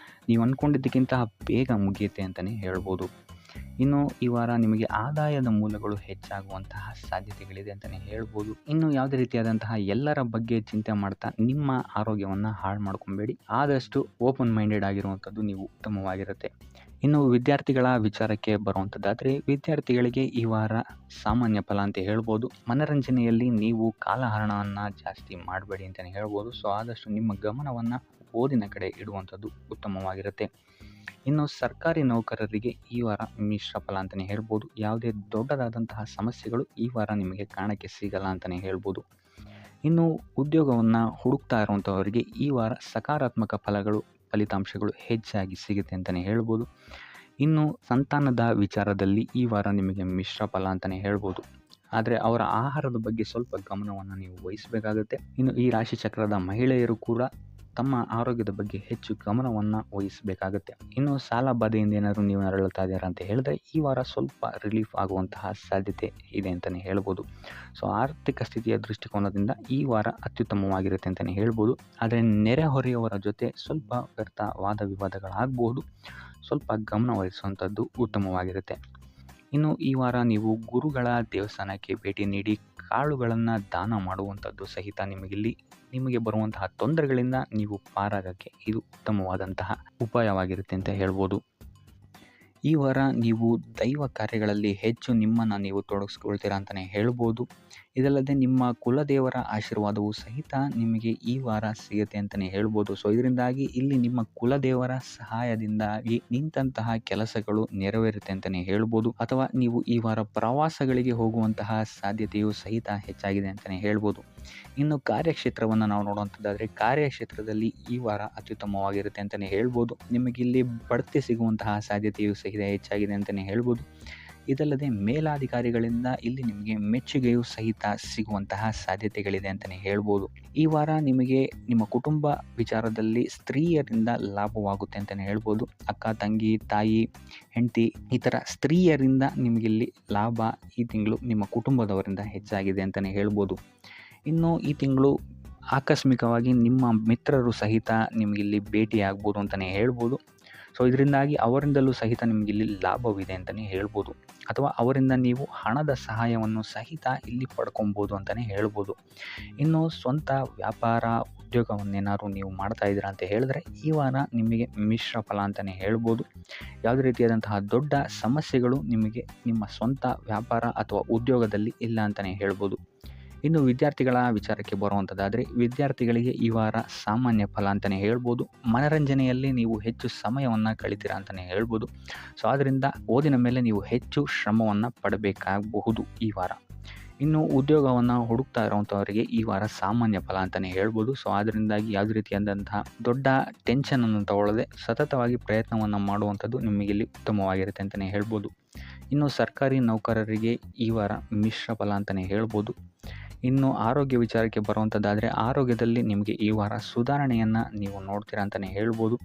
Speaker 1: ನೀವು ಅಂದ್ಕೊಂಡಿದ್ದಕ್ಕಿಂತ ಬೇಗ ಮುಗಿಯುತ್ತೆ ಅಂತಲೇ ಹೇಳ್ಬೋದು. ಇನ್ನು ಈ ವಾರ ನಿಮಗೆ ಆದಾಯದ ಮೂಲಗಳು ಹೆಚ್ಚಾಗುವಂತಹ ಸಾಧ್ಯತೆಗಳಿದೆ ಅಂತಲೇ ಹೇಳ್ಬೋದು. ಇನ್ನು ಯಾವುದೇ ರೀತಿಯಾದಂತಹ ಎಲ್ಲರ ಬಗ್ಗೆ ಚಿಂತೆ ಮಾಡ್ತಾ ನಿಮ್ಮ ಆರೋಗ್ಯವನ್ನು ಹಾಳು ಮಾಡ್ಕೊಬೇಡಿ. ಆದಷ್ಟು ಓಪನ್ ಮೈಂಡೆಡ್ ಆಗಿರುವಂಥದ್ದು ನೀವು ಉತ್ತಮವಾಗಿರುತ್ತೆ. ಇನ್ನು ವಿದ್ಯಾರ್ಥಿಗಳ ವಿಚಾರಕ್ಕೆ ಬರುವಂಥದ್ದಾದರೆ ವಿದ್ಯಾರ್ಥಿಗಳಿಗೆ ಈ ವಾರ ಸಾಮಾನ್ಯ ಫಲ ಅಂತ ಹೇಳ್ಬೋದು. ಮನರಂಜನೆಯಲ್ಲಿ ನೀವು ಕಾಲಹರಣವನ್ನು ಜಾಸ್ತಿ ಮಾಡಬೇಡಿ ಅಂತಲೇ ಹೇಳ್ಬೋದು. ಸೊ ಆದಷ್ಟು ನಿಮ್ಮ ಗಮನವನ್ನು ಓದಿನ ಕಡೆ ಇಡುವಂಥದ್ದು ಉತ್ತಮವಾಗಿರುತ್ತೆ. ಇನ್ನು ಸರ್ಕಾರಿ ನೌಕರರಿಗೆ ಈ ವಾರ ಮಿಶ್ರ ಫಲ ಅಂತಲೇ ಹೇಳ್ಬೋದು. ಯಾವುದೇ ದೊಡ್ಡದಾದಂತಹ ಸಮಸ್ಯೆಗಳು ಈ ವಾರ ನಿಮಗೆ ಕಾಣಕ್ಕೆ ಸಿಗಲ್ಲ ಅಂತಲೇ ಹೇಳ್ಬೋದು. ಇನ್ನು ಉದ್ಯೋಗವನ್ನು ಹುಡುಕ್ತಾ ಇರುವಂಥವರಿಗೆ ಈ ವಾರ ಸಕಾರಾತ್ಮಕ ಫಲಿತಾಂಶಗಳು ಹೆಚ್ಚಾಗಿ ಸಿಗುತ್ತೆ ಅಂತಲೇ ಹೇಳ್ಬೋದು. ಇನ್ನು ಸಂತಾನದ ವಿಚಾರದಲ್ಲಿ ಈ ವಾರ ನಿಮಗೆ ಮಿಶ್ರ ಫಲ ಅಂತಲೇ ಹೇಳ್ಬೋದು. ಆದರೆ ಅವರ ಆಹಾರದ ಬಗ್ಗೆ ಸ್ವಲ್ಪ ಗಮನವನ್ನು ನೀವು ವಹಿಸಬೇಕಾಗುತ್ತೆ. ಇನ್ನು ಈ ರಾಶಿ ಚಕ್ರದ ಮಹಿಳೆಯರು ಕೂಡ ತಮ್ಮ ಆರೋಗ್ಯದ ಬಗ್ಗೆ ಹೆಚ್ಚು ಗಮನವನ್ನು ವಹಿಸಬೇಕಾಗುತ್ತೆ. ಇನ್ನು ಸಾಲ ಬಾಧೆಯಿಂದ ಏನಾದರೂ ನೀವು ನರಳುತ್ತಾ ಇದ್ದೀರಾ ಅಂತ ಹೇಳಿದ್ರೆ ಈ ವಾರ ಸ್ವಲ್ಪ ರಿಲೀಫ್ ಆಗುವಂತಹ ಸಾಧ್ಯತೆ ಇದೆ ಅಂತಲೇ ಹೇಳ್ಬೋದು. ಸೊ ಆರ್ಥಿಕ ಸ್ಥಿತಿಯ ದೃಷ್ಟಿಕೋನದಿಂದ ಈ ವಾರ ಅತ್ಯುತ್ತಮವಾಗಿರುತ್ತೆ ಅಂತಲೇ ಹೇಳ್ಬೋದು. ಆದರೆ ನೆರೆಹೊರೆಯವರ ಜೊತೆ ಸ್ವಲ್ಪ ವ್ಯರ್ಥ ವಾದ ವಿವಾದಗಳಾಗಬಹುದು. ಸ್ವಲ್ಪ ಗಮನ ವಹಿಸುವಂಥದ್ದು ಉತ್ತಮವಾಗಿರುತ್ತೆ. ಇನ್ನು ಈ ವಾರ ನೀವು ಗುರುಗಳ ದೇವಸ್ಥಾನಕ್ಕೆ ಭೇಟಿ ನೀಡಿ ಕಾಳುಗಳನ್ನು ದಾನ ಮಾಡುವಂಥದ್ದು ಸಹಿತ ನಿಮಗೆ ಬರುವಂತಹ ತೊಂದರೆಗಳಿಂದ ನೀವು ಪಾರಾಗಕ್ಕೆ ಇದು ಉತ್ತಮವಾದಂತಹ ಉಪಾಯವಾಗಿರುತ್ತೆ ಅಂತ ಹೇಳ್ಬೋದು. ಈ ವಾರ ನೀವು ದೈವ ಕಾರ್ಯಗಳಲ್ಲಿ ಹೆಚ್ಚು ನಿಮ್ಮನ್ನು ನೀವು ತೊಡಗಿಸ್ಕೊಳ್ತೀರಾ ಅಂತಲೇ ಹೇಳ್ಬೋದು. ಇದಲ್ಲದೆ ನಿಮ್ಮ ಕುಲದೇವರ ಆಶೀರ್ವಾದವು ಸಹಿತ ನಿಮಗೆ ಈ ವಾರ ಸಿಗುತ್ತೆ ಅಂತಲೇ ಹೇಳ್ಬೋದು. ಸೊ ಇದರಿಂದಾಗಿ ಇಲ್ಲಿ ನಿಮ್ಮ ಕುಲದೇವರ ಸಹಾಯದಿಂದಾಗಿ ನಿಂತಹ ಕೆಲಸಗಳು ನೆರವೇರುತ್ತೆ ಅಂತಲೇ ಹೇಳ್ಬೋದು. ಅಥವಾ ನೀವು ಈ ವಾರ ಪ್ರವಾಸಗಳಿಗೆ ಹೋಗುವಂತಹ ಸಾಧ್ಯತೆಯು ಸಹಿತ ಹೆಚ್ಚಾಗಿದೆ ಅಂತಲೇ ಹೇಳ್ಬೋದು. ಇನ್ನು ಕಾರ್ಯಕ್ಷೇತ್ರವನ್ನು ನಾವು ನೋಡುವಂಥದ್ದಾದರೆ ಕಾರ್ಯಕ್ಷೇತ್ರದಲ್ಲಿ ಈ ವಾರ ಅತ್ಯುತ್ತಮವಾಗಿರುತ್ತೆ ಅಂತಲೇ ಹೇಳ್ಬೋದು. ನಿಮಗಿಲ್ಲಿ ಬಡ್ತಿ ಸಿಗುವಂತಹ ಸಾಧ್ಯತೆಯು ಸಹಿತ ಹೆಚ್ಚಾಗಿದೆ ಅಂತಲೇ ಹೇಳ್ಬೋದು. ಇದಲ್ಲದೆ ಮೇಲಾಧಿಕಾರಿಗಳಿಂದ ಇಲ್ಲಿ ನಿಮಗೆ ಮೆಚ್ಚುಗೆಯು ಸಹಿತ ಸಿಗುವಂತಹ ಸಾಧ್ಯತೆಗಳಿದೆ ಅಂತಲೇ ಹೇಳ್ಬೋದು. ಈ ವಾರ ನಿಮಗೆ ನಿಮ್ಮ ಕುಟುಂಬ ವಿಚಾರದಲ್ಲಿ ಸ್ತ್ರೀಯರಿಂದ ಲಾಭವಾಗುತ್ತೆ ಅಂತಲೇ ಹೇಳ್ಬೋದು. ಅಕ್ಕ, ತಂಗಿ, ತಾಯಿ, ಹೆಂಡತಿ ಈ ಥರ ಸ್ತ್ರೀಯರಿಂದ ನಿಮಗಿಲ್ಲಿ ಲಾಭ ಈ ತಿಂಗಳು ನಿಮ್ಮ ಕುಟುಂಬದವರಿಂದ ಹೆಚ್ಚಾಗಿದೆ ಅಂತಲೇ ಹೇಳ್ಬೋದು. ಇನ್ನು ಈ ತಿಂಗಳು ಆಕಸ್ಮಿಕವಾಗಿ ನಿಮ್ಮ ಮಿತ್ರರು ಸಹಿತ ನಿಮಗಿಲ್ಲಿ ಭೇಟಿಯಾಗ್ಬೋದು ಅಂತಲೇ ಹೇಳ್ಬೋದು. ಸೊ ಇದರಿಂದಾಗಿ ಅವರಿಂದಲೂ ಸಹಿತ ನಿಮಗಿಲ್ಲಿ ಲಾಭವಿದೆ ಅಂತಲೇ ಹೇಳ್ಬೋದು. ಅಥವಾ ಅವರಿಂದ ನೀವು ಹಣದ ಸಹಾಯವನ್ನು ಸಹಿತ ಇಲ್ಲಿ ಪಡ್ಕೊಬೋದು ಅಂತಲೇ ಹೇಳ್ಬೋದು. ಇನ್ನು ಸ್ವಂತ ವ್ಯಾಪಾರ ಉದ್ಯೋಗವನ್ನೇನಾದ್ರು ನೀವು ಮಾಡ್ತಾ ಇದ್ದೀರಾ ಅಂತ ಹೇಳಿದ್ರೆ ಈ ವಾರ ನಿಮಗೆ ಮಿಶ್ರ ಫಲ ಅಂತಲೇ ಹೇಳ್ಬೋದು. ಯಾವುದೇ ರೀತಿಯಾದಂತಹ ದೊಡ್ಡ ಸಮಸ್ಯೆಗಳು ನಿಮಗೆ ನಿಮ್ಮ ಸ್ವಂತ ವ್ಯಾಪಾರ ಅಥವಾ ಉದ್ಯೋಗದಲ್ಲಿ ಇಲ್ಲ ಅಂತಲೇ ಹೇಳ್ಬೋದು. ಇನ್ನು ವಿದ್ಯಾರ್ಥಿಗಳ ವಿಚಾರಕ್ಕೆ ಬರುವಂಥದ್ದಾದರೆ ವಿದ್ಯಾರ್ಥಿಗಳಿಗೆ ಈ ವಾರ ಸಾಮಾನ್ಯ ಫಲ ಅಂತಲೇ ಹೇಳ್ಬೋದು. ಮನರಂಜನೆಯಲ್ಲಿ ನೀವು ಹೆಚ್ಚು ಸಮಯವನ್ನು ಕಳಿತೀರಾ ಅಂತಲೇ ಹೇಳ್ಬೋದು. ಸೊ ಆದ್ದರಿಂದ ಓದಿನ ಮೇಲೆ ನೀವು ಹೆಚ್ಚು ಶ್ರಮವನ್ನು ಪಡಬೇಕಾಗಬಹುದು ಈ ವಾರ. ಇನ್ನು ಉದ್ಯೋಗವನ್ನು ಹುಡುಕ್ತಾ ಇರೋವಂಥವರಿಗೆ ಈ ವಾರ ಸಾಮಾನ್ಯ ಫಲ ಅಂತಲೇ ಹೇಳ್ಬೋದು. ಸೊ ಅದರಿಂದಾಗಿ ಯಾವುದೇ ರೀತಿಯಾದಂತಹ ದೊಡ್ಡ ಟೆನ್ಷನನ್ನು ತಗೊಳ್ಳದೆ ಸತತವಾಗಿ ಪ್ರಯತ್ನವನ್ನು ಮಾಡುವಂಥದ್ದು ನಿಮಗಿಲ್ಲಿ ಉತ್ತಮವಾಗಿರುತ್ತೆ ಅಂತಲೇ ಹೇಳ್ಬೋದು. ಇನ್ನು ಸರ್ಕಾರಿ ನೌಕರರಿಗೆ ಈ ವಾರ ಮಿಶ್ರ ಫಲ ಅಂತಲೇ ಹೇಳ್ಬೋದು. ಇನ್ನು ಆರೋಗ್ಯ ವಿಚಾರಕ್ಕೆ ಬರುವಂಥದ್ದಾದರೆ ಆರೋಗ್ಯದಲ್ಲಿ ನಿಮಗೆ ಈ ವಾರ ಸುಧಾರಣೆಯನ್ನು ನೀವು ನೋಡ್ತೀರಾ ಅಂತಲೇ ಹೇಳ್ಬೋದು.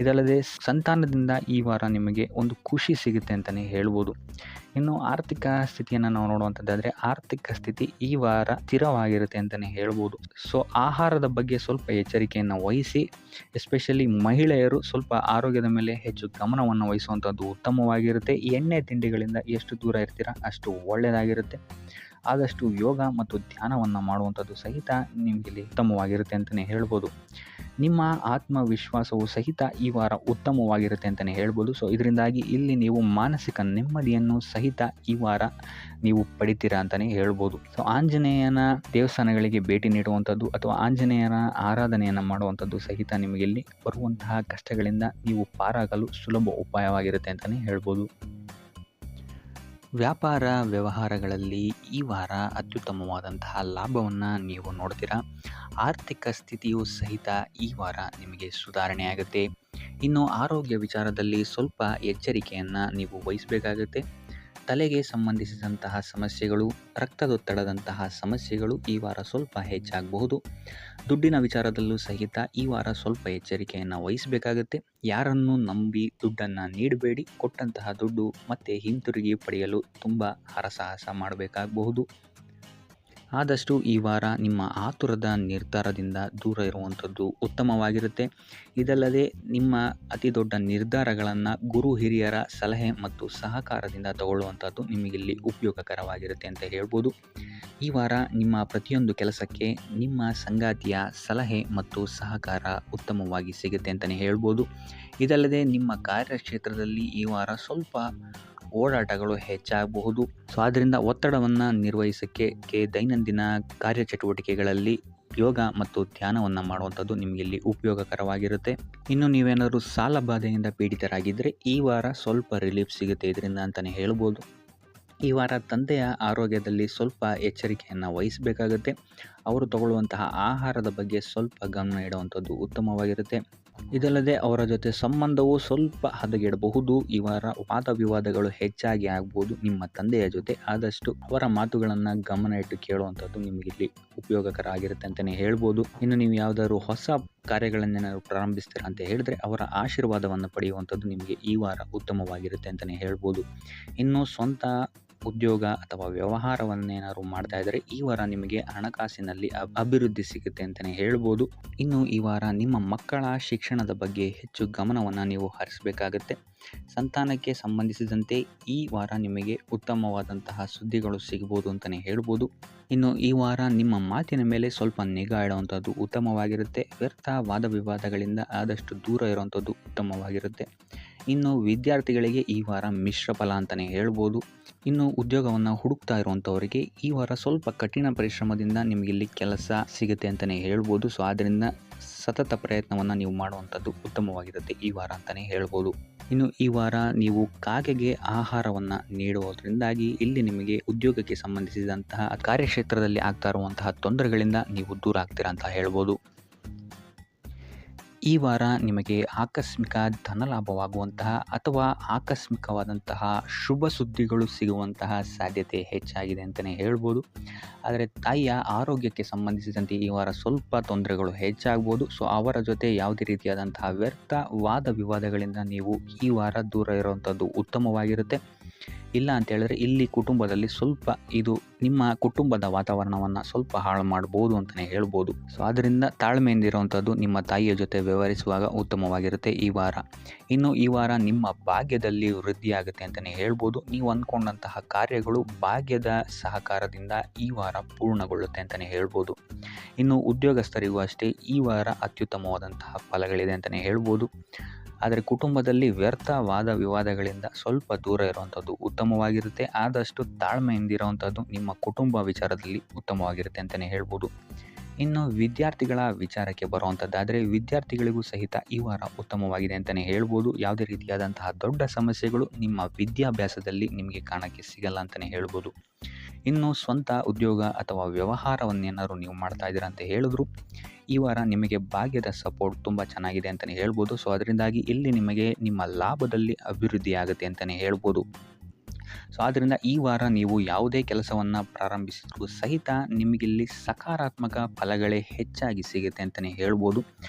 Speaker 1: ಇದಲ್ಲದೆ ಸಂತಾನದಿಂದ ಈ ವಾರ ನಿಮಗೆ ಒಂದು ಖುಷಿ ಸಿಗುತ್ತೆ ಅಂತಲೇ ಹೇಳ್ಬೋದು. ಇನ್ನು ಆರ್ಥಿಕ ಸ್ಥಿತಿಯನ್ನು ನಾವು ನೋಡುವಂಥದ್ದಾದರೆ ಆರ್ಥಿಕ ಸ್ಥಿತಿ ಈ ವಾರ ಸ್ಥಿರವಾಗಿರುತ್ತೆ ಅಂತಲೇ ಹೇಳ್ಬೋದು. ಸೊ ಆಹಾರದ ಬಗ್ಗೆ ಸ್ವಲ್ಪ ಎಚ್ಚರಿಕೆಯನ್ನು ವಹಿಸಿ, ಎಸ್ಪೆಷಲಿ ಮಹಿಳೆಯರು ಸ್ವಲ್ಪ ಆರೋಗ್ಯದ ಮೇಲೆ ಹೆಚ್ಚು ಗಮನವನ್ನು ವಹಿಸುವಂಥದ್ದು ಉತ್ತಮವಾಗಿರುತ್ತೆ. ಎಣ್ಣೆ ತಿಂಡಿಗಳಿಂದ ಎಷ್ಟು ದೂರ ಇರ್ತೀರಾ ಅಷ್ಟು ಒಳ್ಳೆಯದಾಗಿರುತ್ತೆ. ಆದಷ್ಟು ಯೋಗ ಮತ್ತು ಧ್ಯಾನವನ್ನು ಮಾಡುವಂಥದ್ದು ಸಹಿತ ನಿಮಗಿಲ್ಲಿ ಉತ್ತಮವಾಗಿರುತ್ತೆ ಅಂತಲೇ ಹೇಳ್ಬೋದು. ನಿಮ್ಮ ಆತ್ಮವಿಶ್ವಾಸವು ಸಹಿತ ಈ ವಾರ ಉತ್ತಮವಾಗಿರುತ್ತೆ ಅಂತಲೇ ಹೇಳ್ಬೋದು. ಸೊ ಇದರಿಂದಾಗಿ ಇಲ್ಲಿ ನೀವು ಮಾನಸಿಕ ನೆಮ್ಮದಿಯನ್ನು ಸಹಿತ ಈ ವಾರ ನೀವು ಪಡಿತೀರಾ ಅಂತಲೇ ಹೇಳ್ಬೋದು. ಸೊ ಆಂಜನೇಯನ ದೇವಸ್ಥಾನಗಳಿಗೆ ಭೇಟಿ ನೀಡುವಂಥದ್ದು ಅಥವಾ ಆಂಜನೇಯನ ಆರಾಧನೆಯನ್ನು ಮಾಡುವಂಥದ್ದು ಸಹಿತ ನಿಮಗಿಲ್ಲಿ ಬರುವಂತಹ ಕಷ್ಟಗಳಿಂದ ನೀವು ಪಾರಾಗಲು ಸುಲಭ ಉಪಾಯವಾಗಿರುತ್ತೆ ಅಂತಲೇ ಹೇಳ್ಬೋದು. ವ್ಯಾಪಾರ ವ್ಯವಹಾರಗಳಲ್ಲಿ ಈ ವಾರ ಅತ್ಯುತ್ತಮವಾದಂತಹ ಲಾಭವನ್ನು ನೀವು ನೋಡ್ತೀರಾ. ಆರ್ಥಿಕ ಸ್ಥಿತಿಯು ಸಹಿತ ಈ ವಾರ ನಿಮಗೆ ಸುಧಾರಣೆಯಾಗುತ್ತೆ. ಇನ್ನು ಆರೋಗ್ಯ ವಿಚಾರದಲ್ಲಿ ಸ್ವಲ್ಪ ಎಚ್ಚರಿಕೆಯನ್ನು ನೀವು ವಹಿಸಬೇಕಾಗುತ್ತೆ. ತಲೆಗೆ ಸಂಬಂಧಿಸಿದಂತಹ ಸಮಸ್ಯೆಗಳು, ರಕ್ತದೊತ್ತಡದಂತಹ ಸಮಸ್ಯೆಗಳು ಈ ವಾರ ಸ್ವಲ್ಪ ಹೆಚ್ಚಾಗಬಹುದು. ದುಡ್ಡಿನ ವಿಚಾರದಲ್ಲೂ ಸಹಿತ ಈ ವಾರ ಸ್ವಲ್ಪ ಎಚ್ಚರಿಕೆಯನ್ನು ವಹಿಸಬೇಕಾಗುತ್ತೆ. ಯಾರನ್ನು ನಂಬಿ ದುಡ್ಡನ್ನು ನೀಡಬೇಡಿ. ಕೊಟ್ಟಂತಹ ದುಡ್ಡು ಮತ್ತೆ ಹಿಂತಿರುಗಿ ಪಡೆಯಲು ತುಂಬ ಹರಸಾಹಸ ಮಾಡಬೇಕಾಗಬಹುದು. ಆದಷ್ಟು ಈ ವಾರ ನಿಮ್ಮ ಆತುರದ ನಿರ್ಧಾರದಿಂದ ದೂರ ಇರುವಂಥದ್ದು ಉತ್ತಮವಾಗಿರುತ್ತೆ. ಇದಲ್ಲದೆ ನಿಮ್ಮ ಅತಿ ದೊಡ್ಡ ನಿರ್ಧಾರಗಳನ್ನು ಗುರು ಹಿರಿಯರ ಸಲಹೆ ಮತ್ತು ಸಹಕಾರದಿಂದ ತಗೊಳ್ಳುವಂಥದ್ದು ನಿಮಗಿಲ್ಲಿ ಉಪಯೋಗಕರವಾಗಿರುತ್ತೆ ಅಂತ ಹೇಳ್ಬೋದು. ಈ ವಾರ ನಿಮ್ಮ ಪ್ರತಿಯೊಂದು ಕೆಲಸಕ್ಕೆ ನಿಮ್ಮ ಸಂಗಾತಿಯ ಸಲಹೆ ಮತ್ತು ಸಹಕಾರ ಉತ್ತಮವಾಗಿ ಸಿಗುತ್ತೆ ಅಂತಲೇ ಹೇಳ್ಬೋದು. ಇದಲ್ಲದೆ ನಿಮ್ಮ ಕಾರ್ಯಕ್ಷೇತ್ರದಲ್ಲಿ ಈ ವಾರ ಸ್ವಲ್ಪ ಓಡಾಟಗಳು ಹೆಚ್ಚಾಗಬಹುದು. ಸೊ ಆದ್ದರಿಂದ ಒತ್ತಡವನ್ನು ನಿರ್ವಹಿಸೋಕ್ಕೆ ದೈನಂದಿನ ಕಾರ್ಯಚಟುವಟಿಕೆಗಳಲ್ಲಿ ಯೋಗ ಮತ್ತು ಧ್ಯಾನವನ್ನು ಮಾಡುವಂಥದ್ದು ನಿಮಗಿಲ್ಲಿ ಉಪಯೋಗಕರವಾಗಿರುತ್ತೆ. ಇನ್ನು ನೀವೇನಾದರೂ ಸಾಲ ಬಾಧೆಯಿಂದ ಪೀಡಿತರಾಗಿದ್ದರೆ ಈ ವಾರ ಸ್ವಲ್ಪ ರಿಲೀಫ್ ಸಿಗುತ್ತೆ ಇದರಿಂದ ಅಂತಲೇ ಹೇಳ್ಬೋದು. ಈ ವಾರ ತಂದೆಯ ಆರೋಗ್ಯದಲ್ಲಿ ಸ್ವಲ್ಪ ಎಚ್ಚರಿಕೆಯನ್ನು ವಹಿಸಬೇಕಾಗುತ್ತೆ. ಅವರು ತಗೊಳ್ಳುವಂತಹ ಆಹಾರದ ಬಗ್ಗೆ ಸ್ವಲ್ಪ ಗಮನ ಇಡುವಂಥದ್ದು ಉತ್ತಮವಾಗಿರುತ್ತೆ. ಇದಲ್ಲದೆ ಅವರ ಜೊತೆ ಸಂಬಂಧವು ಸ್ವಲ್ಪ ಹದಗೆಡಬಹುದು. ಈ ವಾರ ವಾದ ವಿವಾದಗಳು ಹೆಚ್ಚಾಗಿ ಆಗ್ಬೋದು ನಿಮ್ಮ ತಂದೆಯ ಜೊತೆ. ಆದಷ್ಟು ಅವರ ಮಾತುಗಳನ್ನು ಗಮನ ಇಟ್ಟು ಕೇಳುವಂಥದ್ದು ನಿಮಗೆ ಇಲ್ಲಿ ಉಪಯೋಗಕರ ಆಗಿರುತ್ತೆ ಅಂತಲೇ ಹೇಳ್ಬೋದು. ಇನ್ನು ನೀವು ಯಾವುದಾದ್ರು ಹೊಸ ಕಾರ್ಯಗಳನ್ನೇನಾದ್ರು ಪ್ರಾರಂಭಿಸ್ತೀರಾ ಅಂತ ಹೇಳಿದ್ರೆ ಅವರ ಆಶೀರ್ವಾದವನ್ನು ಪಡೆಯುವಂಥದ್ದು ನಿಮಗೆ ಈ ವಾರ ಉತ್ತಮವಾಗಿರುತ್ತೆ ಅಂತಲೇ ಹೇಳ್ಬೋದು. ಇನ್ನು ಸ್ವಂತ ಉದ್ಯೋಗ ಅಥವಾ ವ್ಯವಹಾರವನ್ನೇನಾದ್ರು ಮಾಡ್ತಾ ಇದ್ದರೆ ಈ ವಾರ ನಿಮಗೆ ಹಣಕಾಸಿನಲ್ಲಿ ಅಭಿವೃದ್ಧಿ ಸಿಗುತ್ತೆ ಅಂತಲೇ ಹೇಳ್ಬೋದು. ಇನ್ನು ಈ ವಾರ ನಿಮ್ಮ ಮಕ್ಕಳ ಶಿಕ್ಷಣದ ಬಗ್ಗೆ ಹೆಚ್ಚು ಗಮನವನ್ನು ನೀವು ಹರಿಸಬೇಕಾಗತ್ತೆ. ಸಂತಾನಕ್ಕೆ ಸಂಬಂಧಿಸಿದಂತೆ ಈ ವಾರ ನಿಮಗೆ ಉತ್ತಮವಾದಂತಹ ಸುದ್ದಿಗಳು ಸಿಗ್ಬೋದು ಅಂತಲೇ ಹೇಳ್ಬೋದು. ಇನ್ನು ಈ ವಾರ ನಿಮ್ಮ ಮಾತಿನ ಮೇಲೆ ಸ್ವಲ್ಪ ನಿಗಾ ಇಡುವಂಥದ್ದು ಉತ್ತಮವಾಗಿರುತ್ತೆ. ವ್ಯರ್ಥ ವಾದ ವಿವಾದಗಳಿಂದ ಆದಷ್ಟು ದೂರ ಇರುವಂಥದ್ದು ಉತ್ತಮವಾಗಿರುತ್ತೆ. ಇನ್ನು ವಿದ್ಯಾರ್ಥಿಗಳಿಗೆ ಈ ವಾರ ಮಿಶ್ರ ಫಲ ಅಂತಲೇ ಹೇಳ್ಬೋದು. ಇನ್ನು ಉದ್ಯೋಗವನ್ನು ಹುಡುಕ್ತಾ ಇರುವಂಥವರಿಗೆ ಈ ವಾರ ಸ್ವಲ್ಪ ಕಠಿಣ ಪರಿಶ್ರಮದಿಂದ ನಿಮಗಿಲ್ಲಿ ಕೆಲಸ ಸಿಗುತ್ತೆ ಅಂತಲೇ ಹೇಳ್ಬೋದು. ಸೊ ಆದ್ದರಿಂದ ಸತತ ಪ್ರಯತ್ನವನ್ನು ನೀವು ಮಾಡುವಂಥದ್ದು ಉತ್ತಮವಾಗಿರುತ್ತೆ ಈ ವಾರ ಅಂತಲೇ ಹೇಳ್ಬೋದು. ಇನ್ನು ಈ ವಾರ ನೀವು ಕಾಗೆಗೆ ಆಹಾರವನ್ನು ನೀಡುವುದರಿಂದಾಗಿ ಇಲ್ಲಿ ನಿಮಗೆ ಉದ್ಯೋಗಕ್ಕೆ ಸಂಬಂಧಿಸಿದಂತಹ ಕಾರ್ಯಕ್ಷೇತ್ರದಲ್ಲಿ ಆಗ್ತಾ ಇರುವಂತಹ ತೊಂದರೆಗಳಿಂದ ನೀವು ದೂರ ಆಗ್ತೀರಾ ಅಂತ ಹೇಳ್ಬೋದು. ಈ ವಾರ ನಿಮಗೆ ಆಕಸ್ಮಿಕ ಧನಲಾಭವಾಗುವಂತಹ ಅಥವಾ ಆಕಸ್ಮಿಕವಾದಂತಹ ಶುಭ ಸುದ್ದಿಗಳು ಸಿಗುವಂತಹ ಸಾಧ್ಯತೆ ಹೆಚ್ಚಾಗಿದೆ ಅಂತಲೇ ಹೇಳ್ಬೋದು. ಆದರೆ ತಾಯಿಯ ಆರೋಗ್ಯಕ್ಕೆ ಸಂಬಂಧಿಸಿದಂತೆ ಈ ವಾರ ಸ್ವಲ್ಪ ತೊಂದರೆಗಳು ಹೆಚ್ಚಾಗ್ಬೋದು. ಸೊ ಅವರ ಜೊತೆ ಯಾವುದೇ ರೀತಿಯಾದಂತಹ ವ್ಯರ್ಥ ವಾದ ವಿವಾದಗಳಿಂದ ನೀವು ಈ ವಾರ ದೂರ ಇರುವಂಥದ್ದು ಉತ್ತಮವಾಗಿರುತ್ತೆ. ಇಲ್ಲ ಅಂತ ಹೇಳಿದ್ರೆ ಇಲ್ಲಿ ಕುಟುಂಬದಲ್ಲಿ ಸ್ವಲ್ಪ ಇದು ನಿಮ್ಮ ಕುಟುಂಬದ ವಾತಾವರಣವನ್ನು ಸ್ವಲ್ಪ ಹಾಳು ಮಾಡ್ಬೋದು ಅಂತಲೇ ಹೇಳ್ಬೋದು. ಸೊ ಅದರಿಂದ ತಾಳ್ಮೆಯಿಂದ ಇರುವಂಥದ್ದು ನಿಮ್ಮ ತಾಯಿಯ ಜೊತೆ ವ್ಯವಹರಿಸುವಾಗ ಉತ್ತಮವಾಗಿರುತ್ತೆ ಈ ವಾರ. ಇನ್ನು ಈ ವಾರ ನಿಮ್ಮ ಭಾಗ್ಯದಲ್ಲಿ ವೃದ್ಧಿಯಾಗುತ್ತೆ ಅಂತಲೇ ಹೇಳ್ಬೋದು. ನೀವು ಅಂದ್ಕೊಂಡಂತಹ ಕಾರ್ಯಗಳು ಭಾಗ್ಯದ ಸಹಕಾರದಿಂದ ಈ ವಾರ ಪೂರ್ಣಗೊಳ್ಳುತ್ತೆ ಅಂತಲೇ ಹೇಳ್ಬೋದು. ಇನ್ನು ಉದ್ಯೋಗಸ್ಥರಿಗೂ ಅಷ್ಟೇ ಈ ವಾರ ಅತ್ಯುತ್ತಮವಾದಂತಹ ಫಲಗಳಿದೆ ಅಂತಲೇ ಹೇಳ್ಬೋದು. ಆದರೆ ಕುಟುಂಬದಲ್ಲಿ ವ್ಯರ್ಥ ವಾದ ವಿವಾದಗಳಿಂದ ಸ್ವಲ್ಪ ದೂರ ಇರುವಂಥದ್ದು ಉತ್ತಮವಾಗಿರುತ್ತೆ. ಆದಷ್ಟು ತಾಳ್ಮೆಯಿಂದ ಇರುವಂಥದ್ದು ನಿಮ್ಮ ಕುಟುಂಬ ವಿಚಾರದಲ್ಲಿ ಉತ್ತಮವಾಗಿರುತ್ತೆ ಅಂತಲೇ ಹೇಳ್ಬೋದು. ಇನ್ನು ವಿದ್ಯಾರ್ಥಿಗಳ ವಿಚಾರಕ್ಕೆ ಬರುವಂಥದ್ದಾದರೆ ವಿದ್ಯಾರ್ಥಿಗಳಿಗೂ ಸಹಿತ ಈ ವಾರ ಉತ್ತಮವಾಗಿದೆ ಅಂತಲೇ ಹೇಳ್ಬೋದು. ಯಾವುದೇ ರೀತಿಯಾದಂತಹ ದೊಡ್ಡ ಸಮಸ್ಯೆಗಳು ನಿಮ್ಮ ವಿದ್ಯಾಭ್ಯಾಸದಲ್ಲಿ ನಿಮಗೆ ಕಾಣಕ್ಕೆ ಸಿಗಲ್ಲ ಅಂತಲೇ ಹೇಳ್ಬೋದು. ಇನ್ನು ಸ್ವಂತ ಉದ್ಯೋಗ ಅಥವಾ ವ್ಯವಹಾರವನ್ನೇನಾದ್ರು ನೀವು ಮಾಡ್ತಾ ಇದ್ದೀರಾ ಅಂತ ಹೇಳಿದ್ರು ಈ ವಾರ ನಿಮಗೆ ಭಾಗ್ಯದ ಸಪೋರ್ಟ್ ತುಂಬ ಚೆನ್ನಾಗಿದೆ ಅಂತಲೇ ಹೇಳ್ಬೋದು. ಸೊ ಅದರಿಂದಾಗಿ ಇಲ್ಲಿ ನಿಮಗೆ ನಿಮ್ಮ ಲಾಭದಲ್ಲಿ ಅಭಿವೃದ್ಧಿ ಆಗುತ್ತೆ ಅಂತಲೇ ಹೇಳ್ಬೋದು. ಸೊ ಆದ್ದರಿಂದ ಈ ವಾರ ನೀವು ಯಾವುದೇ ಕೆಲಸವನ್ನು ಪ್ರಾರಂಭಿಸಿದ್ರೂ ಸಹಿತ ನಿಮಗಿಲ್ಲಿ ಸಕಾರಾತ್ಮಕ ಫಲಗಳೇ ಹೆಚ್ಚಾಗಿ ಸಿಗುತ್ತೆ ಅಂತಲೇ ಹೇಳ್ಬೋದು.